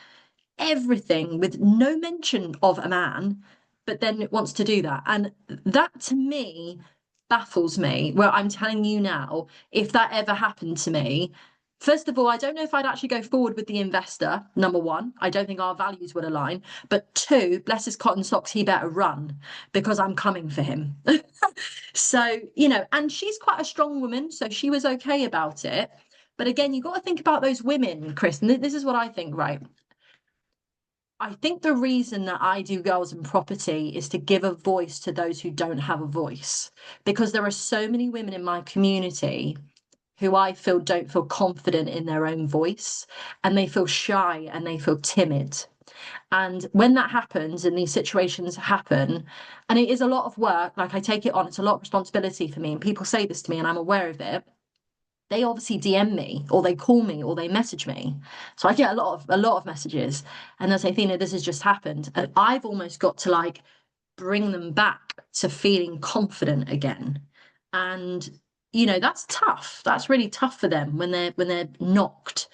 everything with no mention of a man, but then it wants to do that. And that to me baffles me. Well, I'm telling you now, if that ever happened to me, first of all, I don't know if I'd actually go forward with the investor. Number one, I don't think our values would align. But two, bless his cotton socks, he better run because I'm coming for him. So, and she's quite a strong woman, so she was okay about it. But again, you've got to think about those women, Chris. And this is what I think, right? I think the reason that I do Girls in Property is to give a voice to those who don't have a voice, because there are so many women in my community who I feel don't feel confident in their own voice, and they feel shy and they feel timid. And when that happens and these situations happen, and it is a lot of work, like I take it on, it's a lot of responsibility for me, and people say this to me and I'm aware of it, they obviously DM me or they call me or they message me. So I get a lot of messages and they'll say, Athena, this has just happened. And I've almost got to like bring them back to feeling confident again. And that's tough. That's really tough for them when they're knocked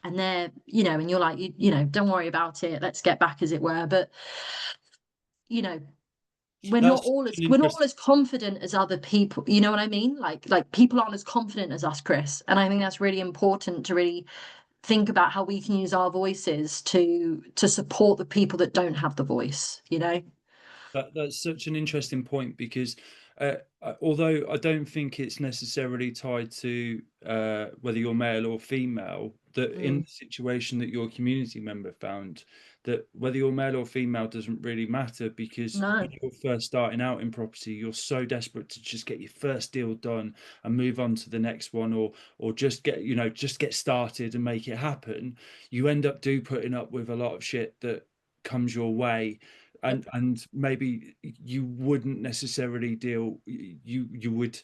and and you're like, don't worry about it. Let's get back, as it were. But you know, we're not That's all such as an we're not all interesting. as confident as other people. You know what I mean? Like people aren't as confident as us, Chris. And I think that's really important to really think about how we can use our voices to support the people that don't have the voice. That's such an interesting point because although I don't think it's necessarily tied to whether you're male or female, that in Mm, the situation that your community member found, that whether you're male or female doesn't really matter because when no. you're first starting out in property, you're so desperate to just get your first deal done and move on to the next one, or just get started and make it happen. You end up putting up with a lot of shit that comes your way, Yep. and maybe you wouldn't necessarily you would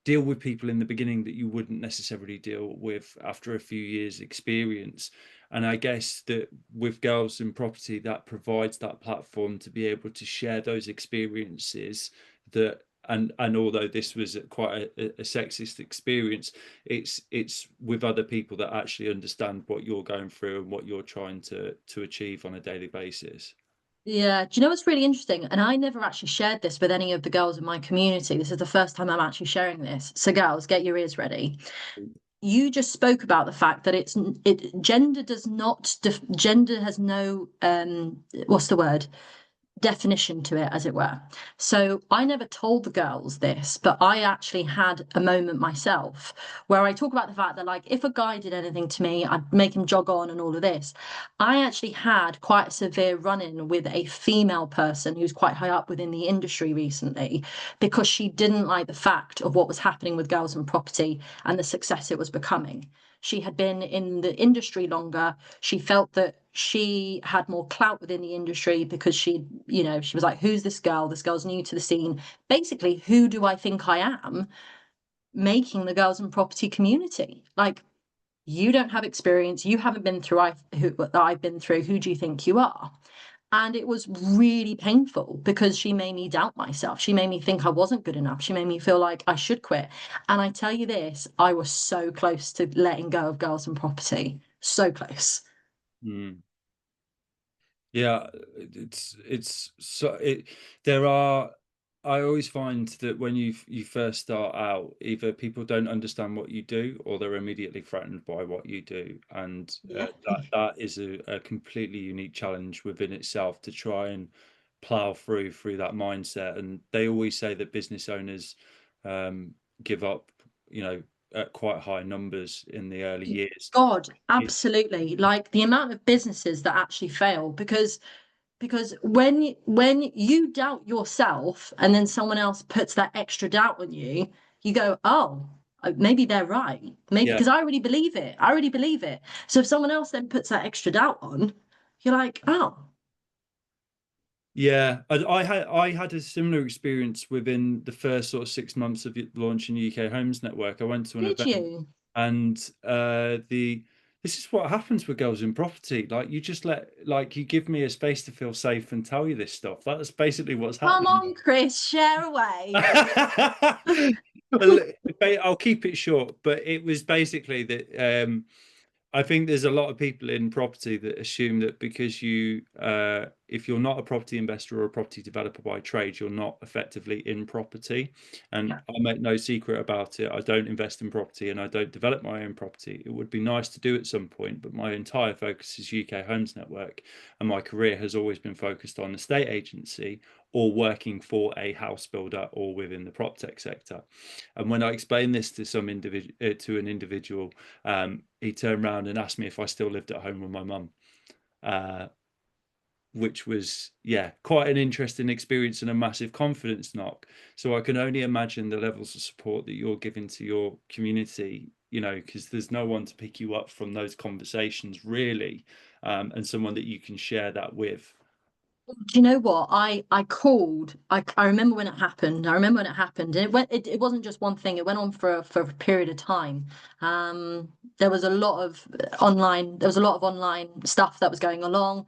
deal with people in the beginning that you wouldn't necessarily deal with after a few years experience. And I guess that with Girls in Property, that provides that platform to be able to share those experiences, that and although this was quite a sexist experience, it's with other people that actually understand what you're going through and what you're trying to achieve on a daily basis. Yeah. Do you know what's really interesting? And I never actually shared this with any of the girls in my community. This is the first time I'm actually sharing this. So girls, get your ears ready. you just spoke about the fact that gender does not gender has no what's the word, definition to it, as it were. So I never told the girls this, but I actually had a moment myself where I talk about the fact that, like, if a guy did anything to me, I'd make him jog on and all of this. I actually had quite a severe run-in with a female person who's quite high up within the industry recently, because she didn't like the fact of what was happening with girls and property and the success it was becoming. She had been in the industry longer. She felt that she had more clout within the industry because she was like, who's this girl? This girl's new to the scene. Basically, who do I think I am making the girls and property community? Like, you don't have experience. You haven't been through what I've been through. Who do you think you are? And it was really painful because she made me doubt myself. She made me think I wasn't good enough. She made me feel like I should quit. And I tell you this, I was so close to letting go of girls and property. So close. Mm. Yeah, it's so it there are I always find that when you first start out, either people don't understand what you do or they're immediately threatened by what you do. And Yeah. that is a completely unique challenge within itself to try and plow through that mindset. And they always say that business owners um, give up, at quite high numbers in the early years. God, absolutely. Like the amount of businesses that actually fail because when you doubt yourself and then someone else puts that extra doubt on you, you go, oh, maybe they're right. Maybe Yeah. because I already believe it. I already believe it. So if someone else then puts that extra doubt on, you're like, oh, Yeah, I had a similar experience within the first sort of 6 months of launching UK Homes Network. I went to an did event, you? and the this is what happens with girls in property. Like, you just you give me a space to feel safe and tell you this stuff. That's basically what's Come happening. on, Chris, share away. Well, I'll keep it short, but it was basically that I think there's a lot of people in property that assume that because if you're not a property investor or a property developer by trade, you're not effectively in property. And Yeah. I make no secret about it. I don't invest in property and I don't develop my own property. It would be nice to do at some point, but my entire focus is UK Homes Network, and my career has always been focused on estate agency or working for a house builder or within the prop tech sector. And when I explained this to an individual, he turned around and asked me if I still lived at home with my mum, uh, which was, yeah, quite an interesting experience and a massive confidence knock. So I can only imagine the levels of support that you're giving to your community, because there's no one to pick you up from those conversations, really, and someone that you can share that with. Do you know what? I called. I remember when it happened. I remember when it happened, and it wasn't just one thing. It went on for a period of time. Um, there was a lot of online stuff that was going along.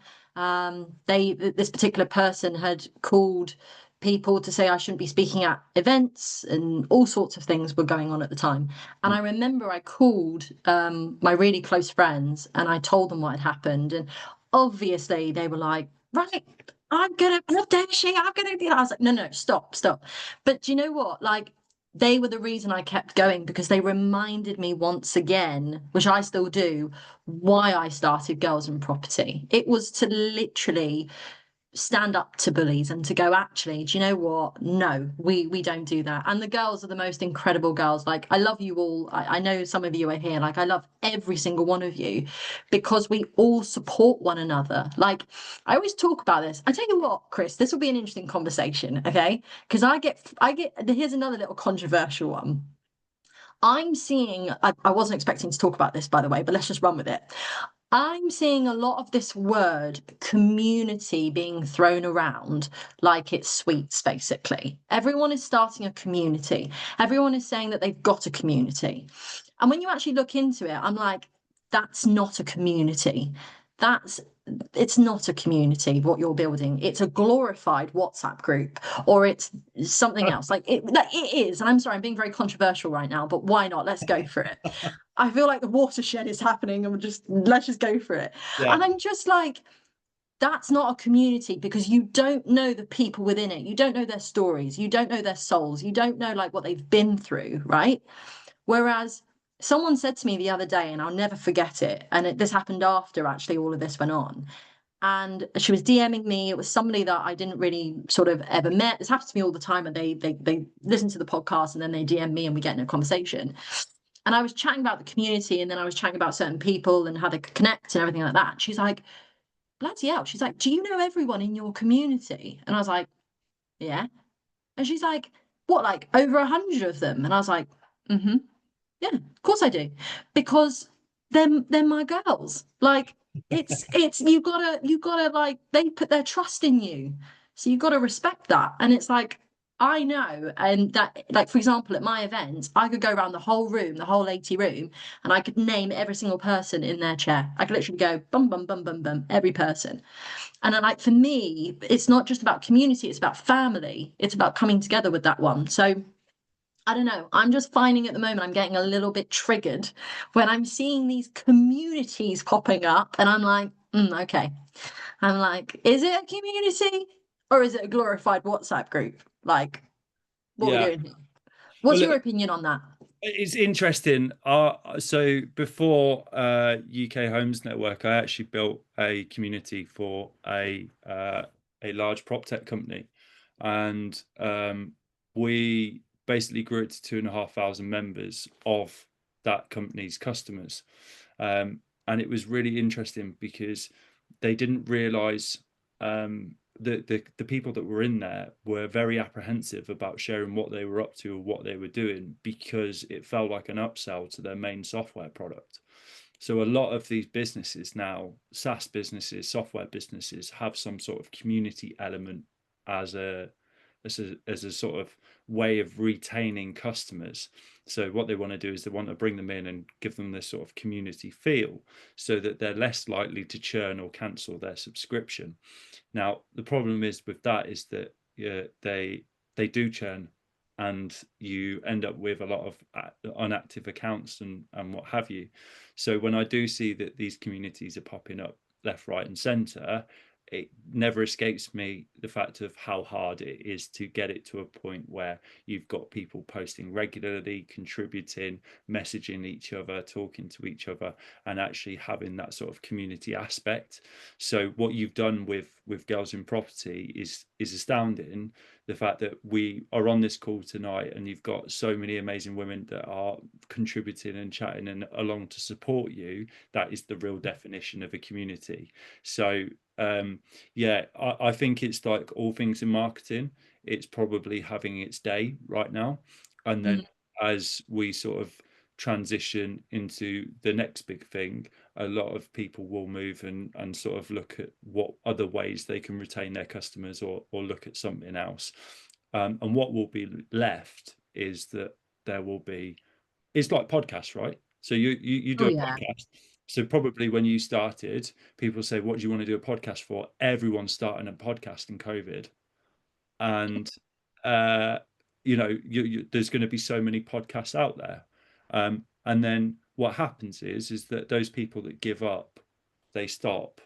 This particular person had called people to say I shouldn't be speaking at events, and all sorts of things were going on at the time. And I remember I called my really close friends and I told them what had happened, and obviously they were like, right, I'm gonna update you. I'm gonna do that. I was like, no, no, stop, stop. But do you know what? Like, they were the reason I kept going because they reminded me once again, which I still do, why I started Girls and Property. It was to literally stand up to bullies and to go, actually, do you know what? No, we don't do that. And the girls are the most incredible girls. Like, I love you all. I know some of you are here. Like, I love every single one of you because we all support one another. Like, I always talk about this. I tell you what, Chris, this will be an interesting conversation, okay? Because here's another little controversial one. I wasn't expecting to talk about this, by the way, but let's just run with it. I'm seeing a lot of this word community being thrown around like it's sweets, basically. Everyone is starting a community. Everyone is saying that they've got a community. And when you actually look into it, I'm like, that's not a community. That's it's not a community what you're building. It's a glorified WhatsApp group, or it's something else. Like it is. And I'm sorry, I'm being very controversial right now, but why not? Let's go for it. I feel like the watershed is happening, and let's just go for it. Yeah. And I'm just like, that's not a community because you don't know the people within it. You don't know their stories. You don't know their souls. You don't know like what they've been through, right? Whereas someone said to me the other day, and I'll never forget it, and this happened after actually all of this went on. And she was DMing me. It was somebody that I didn't really sort of ever met. This happens to me all the time, and they listen to the podcast and then they DM me and we get in a conversation. And I was chatting about the community, and then I was chatting about certain people and how they could connect and everything like that. She's like, bloody hell. She's like, do you know everyone in your community? And I was like, yeah. And she's like, what, like over 100 of them? And I was like, mm-hmm. Yeah, of course I do. Because they're my girls. Like it's you gotta like they put their trust in you. So you gotta respect that. And it's like I know, and that like for example, at my events, I could go around the whole room, the whole 80 room, and I could name every single person in their chair. I could literally go bum bum bum bum bum, every person. And I like for me, it's not just about community, it's about family. It's about coming together with that one. So I don't know. I'm just finding at the moment I'm getting a little bit triggered when I'm seeing these communities popping up, and I'm like, okay. I'm like, is it a community or is it a glorified WhatsApp group? Like, what are we Yeah. doing here? What's Well, your look, opinion on that? it's interesting. So before UK Homes Network, I actually built a community for a large prop tech company, and we basically grew it to 2,500 members of that company's customers. And it was really interesting because they didn't realize the people that were in there were very apprehensive about sharing what they were up to or what they were doing, because it felt like an upsell to their main software product. So a lot of these businesses now, SaaS businesses, software businesses, have some sort of community element as a sort of way of retaining customers. So what they want to do is they want to bring them in and give them this sort of community feel, so that they're less likely to churn or cancel their subscription. Now, the problem is with that is that they do churn, and you end up with a lot of inactive accounts and what have you. So when I do see that these communities are popping up left, right, and centre, it never escapes me the fact of how hard it is to get it to a point where you've got people posting regularly, contributing, messaging each other, talking to each other, and actually having that sort of community aspect. So what you've done with Girls in Property is astounding. The fact that we are on this call tonight and you've got so many amazing women that are contributing and chatting and along to support you, that is the real definition of a community. So yeah, I think it's like all things in marketing, it's probably having its day right now. And then as we sort of transition into the next big thing, a lot of people will move and sort of look at what other ways they can retain their customers, or look at something else. And what will be left is that there will be, it's like podcasts, right? So you do Oh a yeah. podcast. So probably when you started, people say, what do you want to do a podcast for? Everyone's starting a podcast in COVID. And there's going to be so many podcasts out there. And then what happens is that those people that give up, they stop,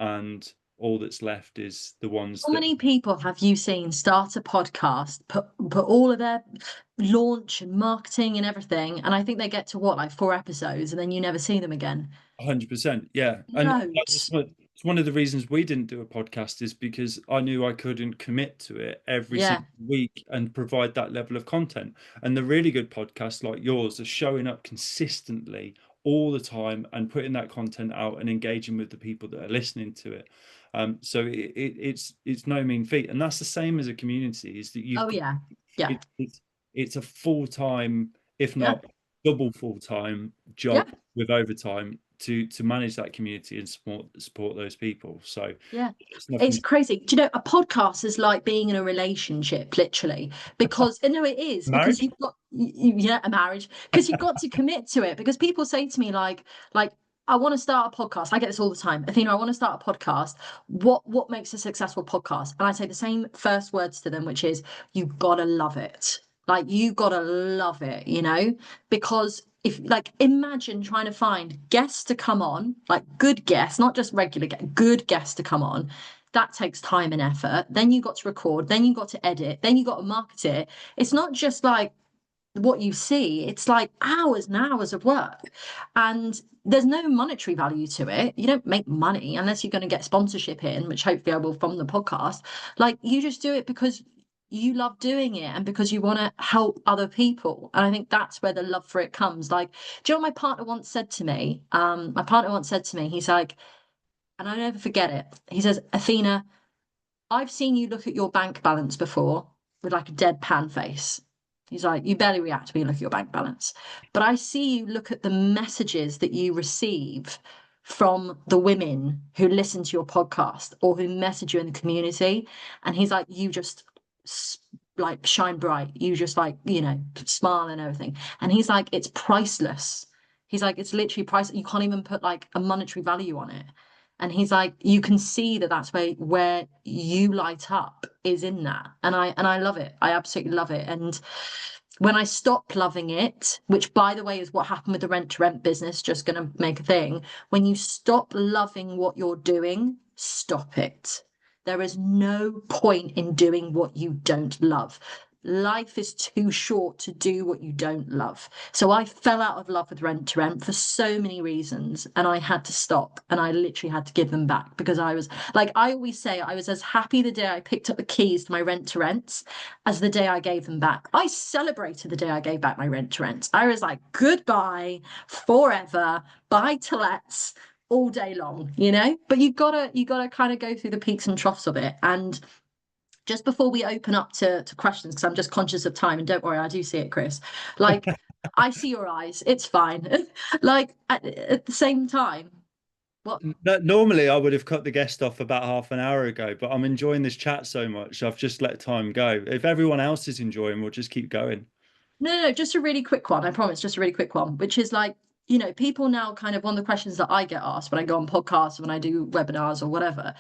and all that's left is the ones How that many people have you seen start a podcast, put all of their launch and marketing and everything, and I think they get to what, like 4 episodes, and then you never see them again? 100%, yeah. And Loads. it's one of the reasons we didn't do a podcast, is because I knew I couldn't commit to it every Yeah. single week and provide that level of content. And the really good podcasts like yours are showing up consistently all the time and putting that content out and engaging with the people that are listening to it. So it's no mean feat, and that's the same as a community. Is that Oh yeah. Yeah. it's a full-time, if Yeah. not double full-time Yeah. job with overtime to manage that community and support those people. So Yeah. it's It's nothing. crazy. Do you know, a podcast is like being in a relationship, literally, because, and no, it is, because Marriage. you've got, yeah, a marriage, because you've got to commit to it. Because people say to me, like, I want to start a podcast. I get this all the time. Athena, I want to start a podcast. What makes a successful podcast? And I say the same first words to them, which is, you gotta love it. Like, you gotta love it, because if, like, imagine trying to find guests to come on, like good guests, not just regular guests, good guests to come on. That takes time and effort. Then you got to record, then you got to edit, then you got to market it. It's not just like what you see, it's like hours and hours of work, and there's no monetary value to it. You don't make money unless you're going to get sponsorship in, which hopefully I will from the podcast. Like, you just do it because you love doing it and because you want to help other people. And I think that's where the love for it comes. Like, do you know what my partner once said to me? My partner once said to me, he's like, and I never forget it. He says, Athena, I've seen you look at your bank balance before with like a deadpan face. He's like, you barely react when you look at your bank balance. But I see you look at the messages that you receive from the women who listen to your podcast or who message you in the community. And he's like, you just like shine bright. You just like, you know, smile and everything. And he's like, it's priceless. He's like, it's literally priceless. You can't even put like a monetary value on it. And he's like, you can see that that's where you light up is in that. And I love it. I absolutely love it. And when I stop loving it, which by the way is what happened with the rent to rent business, just going to make a thing. When you stop loving what you're doing, stop it. There is no point in doing what you don't love. Life is too short to do what you don't love. So I fell out of love with rent to rent for so many reasons, and I had to stop, and I literally had to give them back because I was like, I always say, I was as happy the day I picked up the keys to my rent to rents as the day I gave them back. I celebrated the day I gave back my rent to rents. I was like, goodbye forever, bye to lets all day long, you know. But you gotta kind of go through the peaks and troughs of it. And just before we open up to questions, because I'm just conscious of time, and don't worry, I do see it, Chris. Like, I see your eyes, it's fine. Like, at the same time, what? Normally, I would have cut the guest off about half an hour ago, but I'm enjoying this chat so much. I've just let time go. If everyone else is enjoying, we'll just keep going. No, just a really quick one. I promise, just a really quick one, which is like, you know, people now kind of, one of the questions that I get asked when I go on podcasts, when I do webinars or whatever,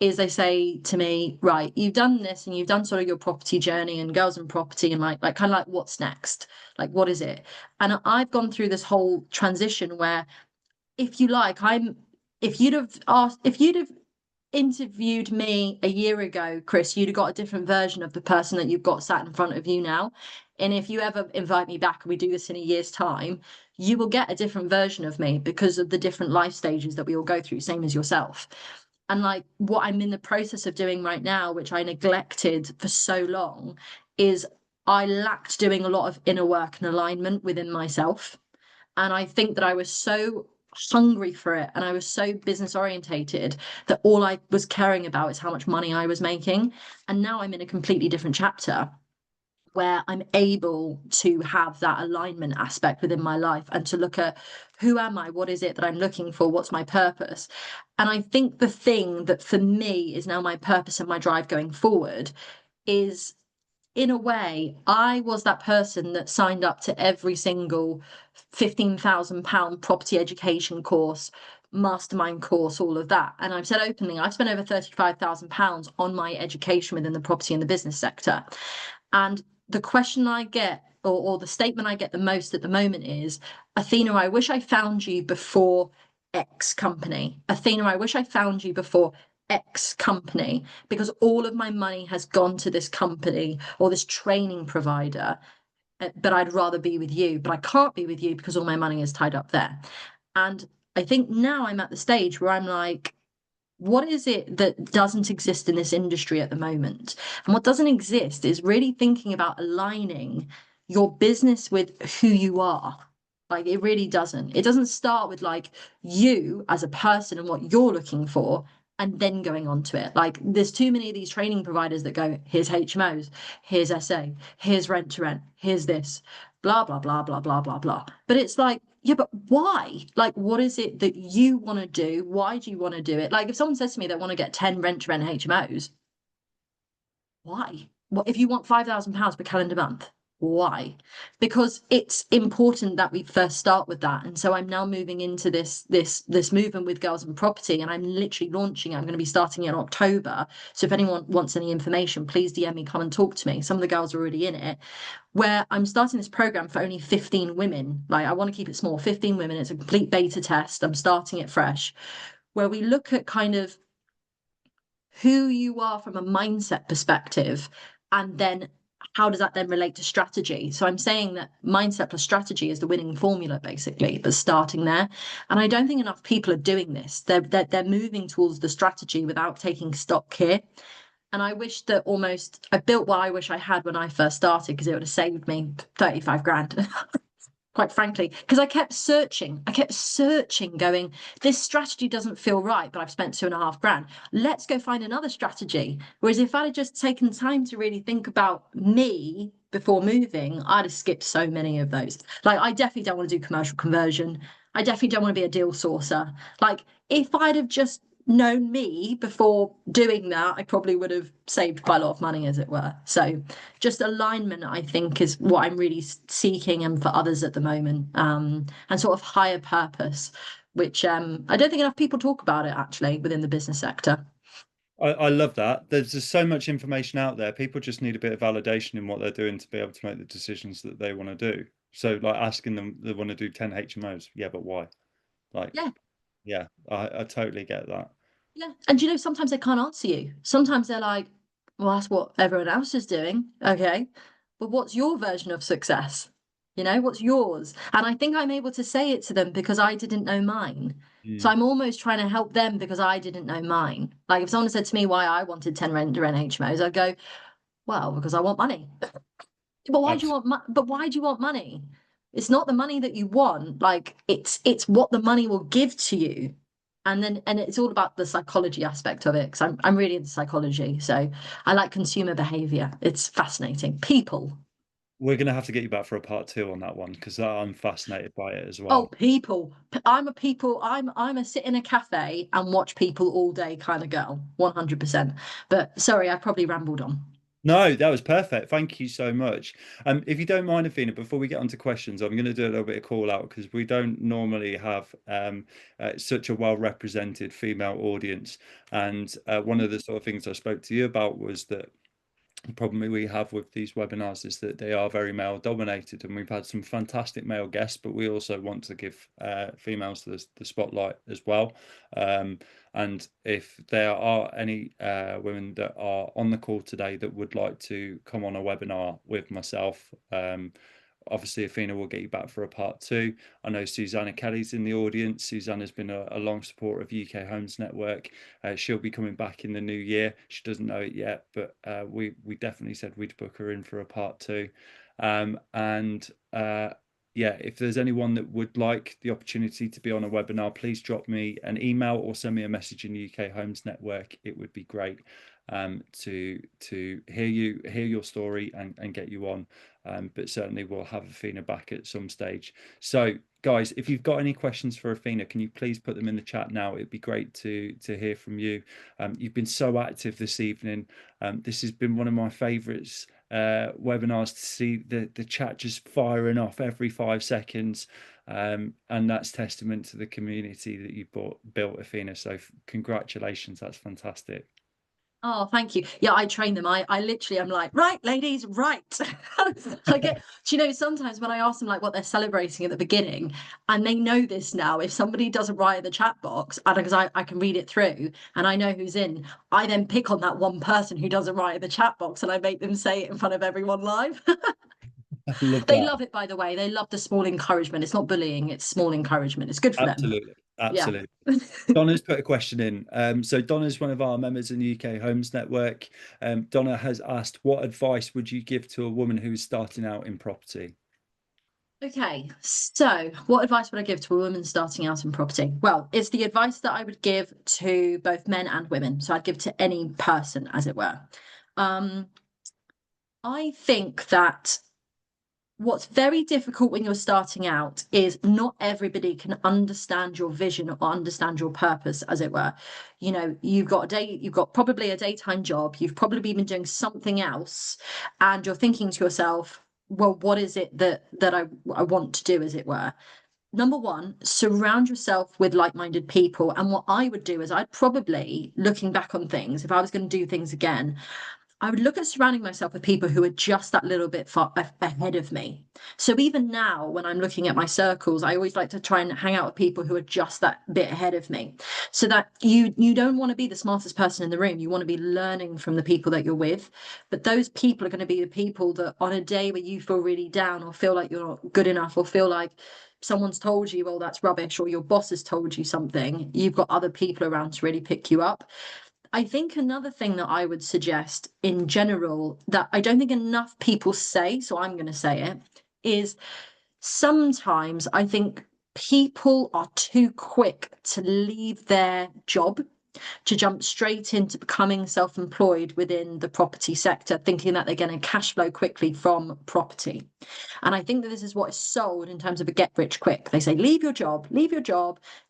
is they say to me, right, you've done this and you've done sort of your property journey and girls and property and like kind of like, what's next? Like, what is it? And I've gone through this whole transition where, if you like, if you'd have interviewed me a year ago, Chris, you'd have got a different version of the person that you've got sat in front of you now. And if you ever invite me back and we do this in a year's time, you will get a different version of me because of the different life stages that we all go through, same as yourself. And like, what I'm in the process of doing right now, which I neglected for so long, is I lacked doing a lot of inner work and alignment within myself. And I think that I was so hungry for it and I was so business orientated that all I was caring about is how much money I was making. And now I'm in a completely different chapter where I'm able to have that alignment aspect within my life and to look at, who am I? What is it that I'm looking for? What's my purpose? And I think the thing that for me is now my purpose and my drive going forward is, in a way, I was that person that signed up to every single £15,000 property education course, mastermind course, all of that. And I've said openly, I've spent over £35,000 on my education within the property and the business sector. And the question I get, or the statement I get the most at the moment is, Athena, I wish I found you before X company. Athena, I wish I found you before X company, because all of my money has gone to this company or this training provider, but I'd rather be with you, but I can't be with you because all my money is tied up there. And I think now I'm at the stage where I'm like, what is it that doesn't exist in this industry at the moment? And what doesn't exist is really thinking about aligning your business with who you are. Like, it really doesn't. It doesn't start with like you as a person and what you're looking for and then going on to it. Like, there's too many of these training providers that go, here's HMOs, here's SA, here's rent to rent, here's this, blah, blah, blah, blah, blah, blah, blah. But it's like, yeah, but why? Like, what is it that you want to do? Why do you want to do it? Like, if someone says to me they want to get 10 rent to rent HMOs, why? What if you want £5,000 per calendar month? Why? Because it's important that we first start with that. And so I'm now moving into this movement with Girls and Property, and I'm literally launching it. I'm going to be starting in October. So if anyone wants any information, please DM me, come and talk to me. Some of the girls are already in it, where I'm starting this program for only 15 women. Like, I want to keep it small, 15 women. It's a complete beta test. I'm starting it fresh, where we look at kind of who you are from a mindset perspective, and then how does that then relate to strategy? So I'm saying that mindset plus strategy is the winning formula, basically, but starting there. And I don't think enough people are doing this. They're moving towards the strategy without taking stock here. And I wish that almost I built what I wish I had when I first started, because it would have saved me 35 grand. Quite frankly, because I kept searching, going, this strategy doesn't feel right, but I've spent 2.5 grand. Let's go find another strategy. Whereas if I'd have just taken time to really think about me before moving, I'd have skipped so many of those. Like, I definitely don't want to do commercial conversion. I definitely don't want to be a deal sourcer. Like, if I'd have just known me before doing that, I probably would have saved quite a lot of money, as it were. So just alignment, I think, is what I'm really seeking, and for others at the moment, and sort of higher purpose, which I don't think enough people talk about it actually within the business sector. I love that. There's just so much information out there. People just need a bit of validation in what they're doing to be able to make the decisions that they want to do. So, like, asking them, they want to do 10 HMOs. Yeah, but why? Like, Yeah. yeah, I totally get that. Yeah. And sometimes they can't answer you. Sometimes they're like, well, that's what everyone else is doing. Okay. But what's your version of success? What's yours? And I think I'm able to say it to them because I didn't know mine. So Mm, I'm almost trying to help them because I didn't know mine. Like, if someone said to me why I wanted 10 rent-to-rent HMOs, I'd go, well, because I want money. But why do you absolutely. want but why do you want money? It's not the money that you want. Like, it's what the money will give to you. And it's all about the psychology aspect of it, because I'm really into psychology. So I like consumer behavior. It's fascinating. People. We're gonna have to get you back for a part two on that one because I'm fascinated by it as Oh, well. people. I'm a sit in a cafe and watch people all day kind of girl. 100%. But sorry, I probably rambled on. No, that was perfect. Thank you so much. If you don't mind, Athena, before we get on to questions, I'm going to do a little bit of call out because we don't normally have such a well represented female audience. And one of the sort of things I spoke to you about was that the problem we have with these webinars is that they are very male dominated, and we've had some fantastic male guests, but we also want to give females the spotlight as well. And if there are any women that are on the call today that would like to come on a webinar with myself, obviously Athena will get you back for a part two. I know Susanna Kelly's in the audience. Susanna's been a long supporter of UK Homes Network. She'll be coming back in the new year. She doesn't know it yet, but we definitely said we'd book her in for a part two. And yeah, if there's anyone that would like the opportunity to be on a webinar, please drop me an email or send me a message in UK Homes Network. It would be great to hear your story and get you on. But certainly we'll have Athena back at some stage. So guys, if you've got any questions for Athena, can you please put them in the chat now? It'd be great to hear from you. You've been so active this evening. This has been one of my favorites webinars, to see the chat just firing off every 5 seconds. And that's testament to the community that you built, Athena. So congratulations, that's fantastic. Oh, thank you. Yeah, I train them. I literally am like, right, ladies, right. I get, sometimes when I ask them like what they're celebrating at the beginning, and they know this now, if somebody doesn't write in the chat box, and because I can read it through and I know who's in, I then pick on that one person who doesn't write in the chat box and I make them say it in front of everyone live. I love They that. love it, by the way. They love the small encouragement. It's not bullying, it's small encouragement. It's good for them. Absolutely. Yeah. Absolutely. Donna's put a question in. So Donna's one of our members in the UK Homes Network. Donna has asked, what advice would you give to a woman who's starting out in property? Okay, so what advice would I give to a woman starting out in property? Well, it's the advice that I would give to both men and women. So I'd give to any person, as it were. I think that what's very difficult when you're starting out is not everybody can understand your vision or understand your purpose, as it were. You've got probably a daytime job, you've probably been doing something else, and you're thinking to yourself, well, what is it that I want to do, as it were? Number one, surround yourself with like-minded people. And what I would do is I'd probably, looking back on things, if I was going to do things again, I would look at surrounding myself with people who are just that little bit far ahead of me. So even now, when I'm looking at my circles, I always like to try and hang out with people who are just that bit ahead of me. So that you don't want to be the smartest person in the room. You want to be learning from the people that you're with. But those people are going to be the people that on a day where you feel really down or feel like you're not good enough or feel like someone's told you, well, that's rubbish, or your boss has told you something, you've got other people around to really pick you up. I think another thing that I would suggest in general that I don't think enough people say, so I'm going to say it, is sometimes I think people are too quick to leave their job to jump straight into becoming self-employed within the property sector, thinking that they're going to cash flow quickly from property. And I think that this is what is sold in terms of a get rich quick. They say, leave your job,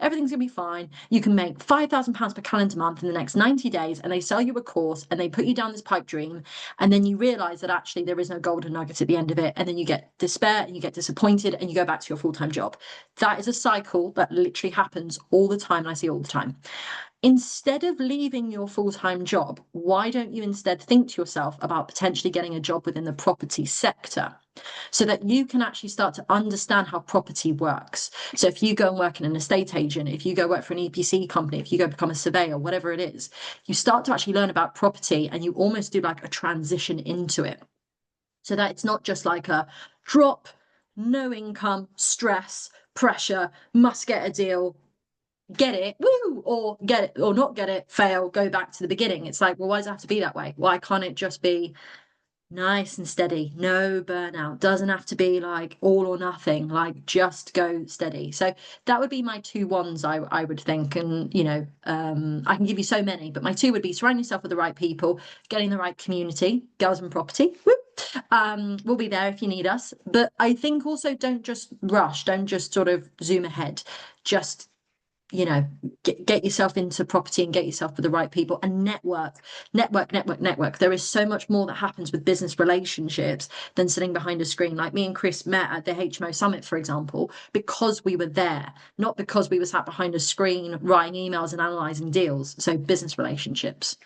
everything's going to be fine. You can make £5,000 per calendar month in the next 90 days. And they sell you a course and they put you down this pipe dream. And then you realize that actually there is no golden nugget at the end of it. And then you get despair and you get disappointed and you go back to your full-time job. That is a cycle that literally happens all the time. And I see all the time. Instead of leaving your full-time job, why don't you instead think to yourself about potentially getting a job within the property sector so that you can actually start to understand how property works? So if you go and work in an estate agent, if you go work for an EPC company, if you go become a surveyor, whatever it is, you start to actually learn about property and you almost do like a transition into it. So that it's not just like a drop, no income, stress, pressure, must get a deal, get it, woo, or get it or not get it, fail, go back to the beginning. It's like, well, why does it have to be that way? Why can't it just be nice and steady, no burnout? Doesn't have to be like all or nothing, like just go steady. So that would be my two ones, I would think. And I can give you so many, but my two would be surround yourself with the right people, getting the right community, girls and property. Woo. We'll be there if you need us. But I think also don't just rush, don't just sort of zoom ahead, just get yourself into property and get yourself with the right people and network. There is so much more that happens with business relationships than sitting behind a screen. Like me and Chris met at the HMO Summit, for example, because we were there, not because we were sat behind a screen writing emails and analysing deals. So business relationships.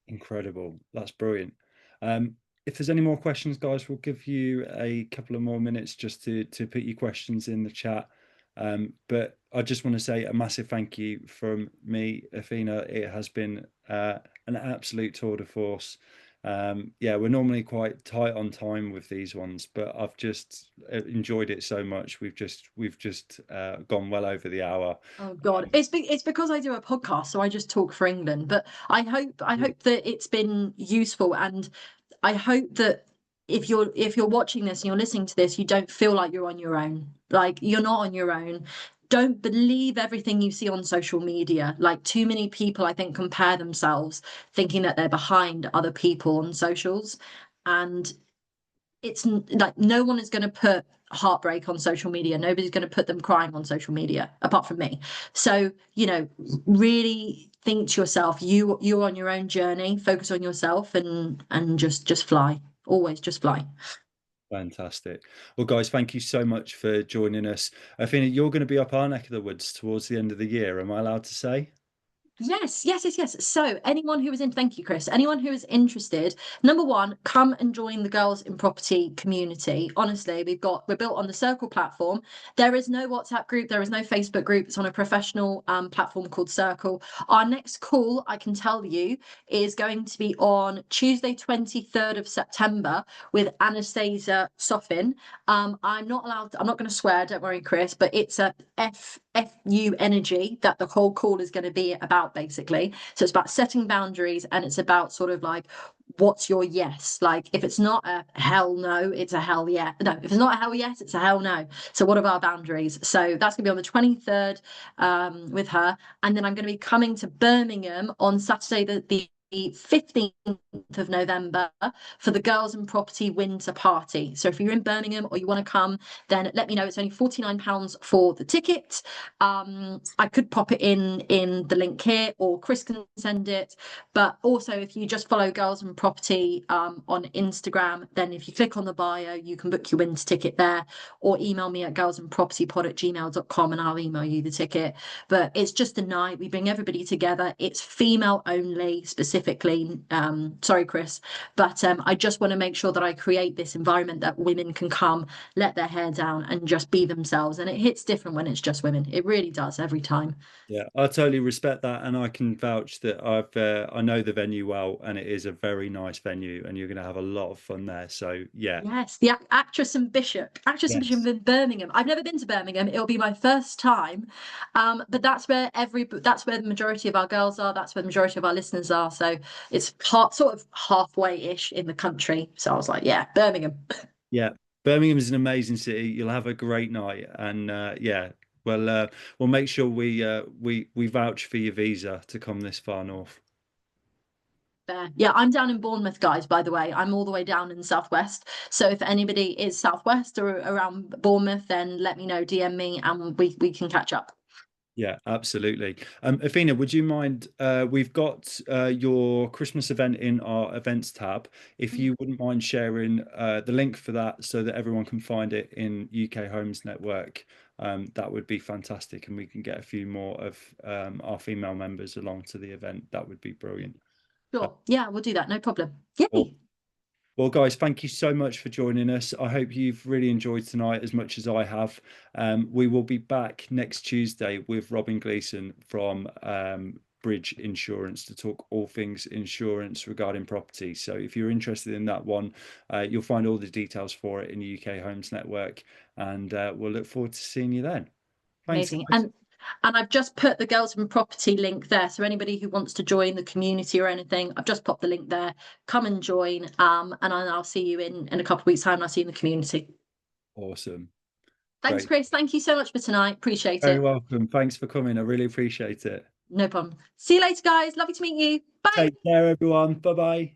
Incredible. That's brilliant. If there's any more questions, guys, we'll give you a couple of more minutes just to put your questions in the chat. But I just want to say a massive thank you from me, Athena. It has been an absolute tour de force. Yeah, we're normally quite tight on time with these ones, but I've just enjoyed it so much. We've just gone well over the hour. Oh God, it's because I do a podcast, so I just talk for England. But I hope that it's been useful, and I hope that if you're watching this and you're listening to this, you don't feel like you're on your own. Like, you're not on your own. Don't believe everything you see on social media. Like, too many people, I think, compare themselves thinking that they're behind other people on socials. And it's like, no one is going to put heartbreak on social media. Nobody's going to put them crying on social media apart from me. So, really think to yourself, you're on your own journey, focus on yourself, and just fly. Always just fly. Fantastic. Well, guys, thank you so much for joining us. Athena, you're going to be up our neck of the woods towards the end of the year. Am I allowed to say? Yes. So anyone who is in, thank you, Chris. Anyone who is interested, number one, come and join the Girls in Property community. Honestly, we're built on the Circle platform. There is no WhatsApp group, there is no Facebook group. It's on a professional platform called Circle. Our next call, I can tell you, is going to be on Tuesday, 23rd of September with Anastasia Sofin. I'm not going to swear, don't worry, Chris, but it's a FU energy that the whole call is going to be about, basically. So it's about setting boundaries, and it's about sort of like, what's your yes? Like, if it's not a hell no, it's a hell yeah. No, if it's not a hell yes, it's a hell no. So what are our boundaries? So that's going to be on the 23rd with her. And then I'm going to be coming to Birmingham on Saturday, the 15th of November, for the Girls and Property Winter Party. So if you're in Birmingham or you want to come, then let me know. It's only £49 for the ticket. I could pop it in the link here, or Chris can send it. But also, if you just follow Girls and Property on Instagram, then if you click on the bio, you can book your winter ticket there, or email me at girlsandpropertypod@gmail.com and I'll email you the ticket. But it's just a night. We bring everybody together. It's female only, specifically specifically, sorry, Chris, but I just want to make sure that I create this environment that women can come, let their hair down, and just be themselves. And it hits different when it's just women. It really does every time. Yeah, I totally respect that, and I can vouch that I know the venue well, and it is a very nice venue, and you're going to have a lot of fun there. So yeah, Yes, the Actress and Bishop yes, in Birmingham. I've never been to Birmingham. It'll be my first time, but that's where the majority of our girls are. That's where the majority of our listeners are. So it's sort of halfway-ish in the country. So I was like, yeah, Birmingham. yeah. Birmingham is an amazing city. You'll have a great night, and yeah, well, we'll make sure we vouch for your visa to come this far north. Fair. Yeah, I'm down in Bournemouth, guys, by the way. I'm all the way down in the southwest. So if anybody is southwest or around Bournemouth, then let me know, DM me, and we can catch up. Yeah, absolutely. Athena, would you mind? We've got your Christmas event in our events tab. If you wouldn't mind sharing the link for that so that everyone can find it in UK Homes Network, that would be fantastic. And we can get a few more of our female members along to the event. That would be brilliant. Uh, Sure. Yeah, we'll do that. No problem. well, Yay. well, guys, thank you so much for joining us. I hope you've really enjoyed tonight as much as I have. We will be back next Tuesday with Robin Gleeson from Bridge Insurance to talk all things insurance regarding property. So if you're interested in that one, you'll find all the details for it in the UK Homes Network, and we'll look forward to seeing you then. Thanks, Amazing. guys. And I've just put the Girls from Property link there. So anybody who wants to join the community or anything, I've just popped the link there. Come and join. And I'll see you in a couple of weeks' time. I'll see you in the community. Awesome. Thanks, Great. Chris. Thank you so much for tonight. Appreciate Very it. welcome. Thanks for coming. I really appreciate it. No problem. See you later, guys. Lovely to meet you. Bye. Take care, everyone. Bye bye.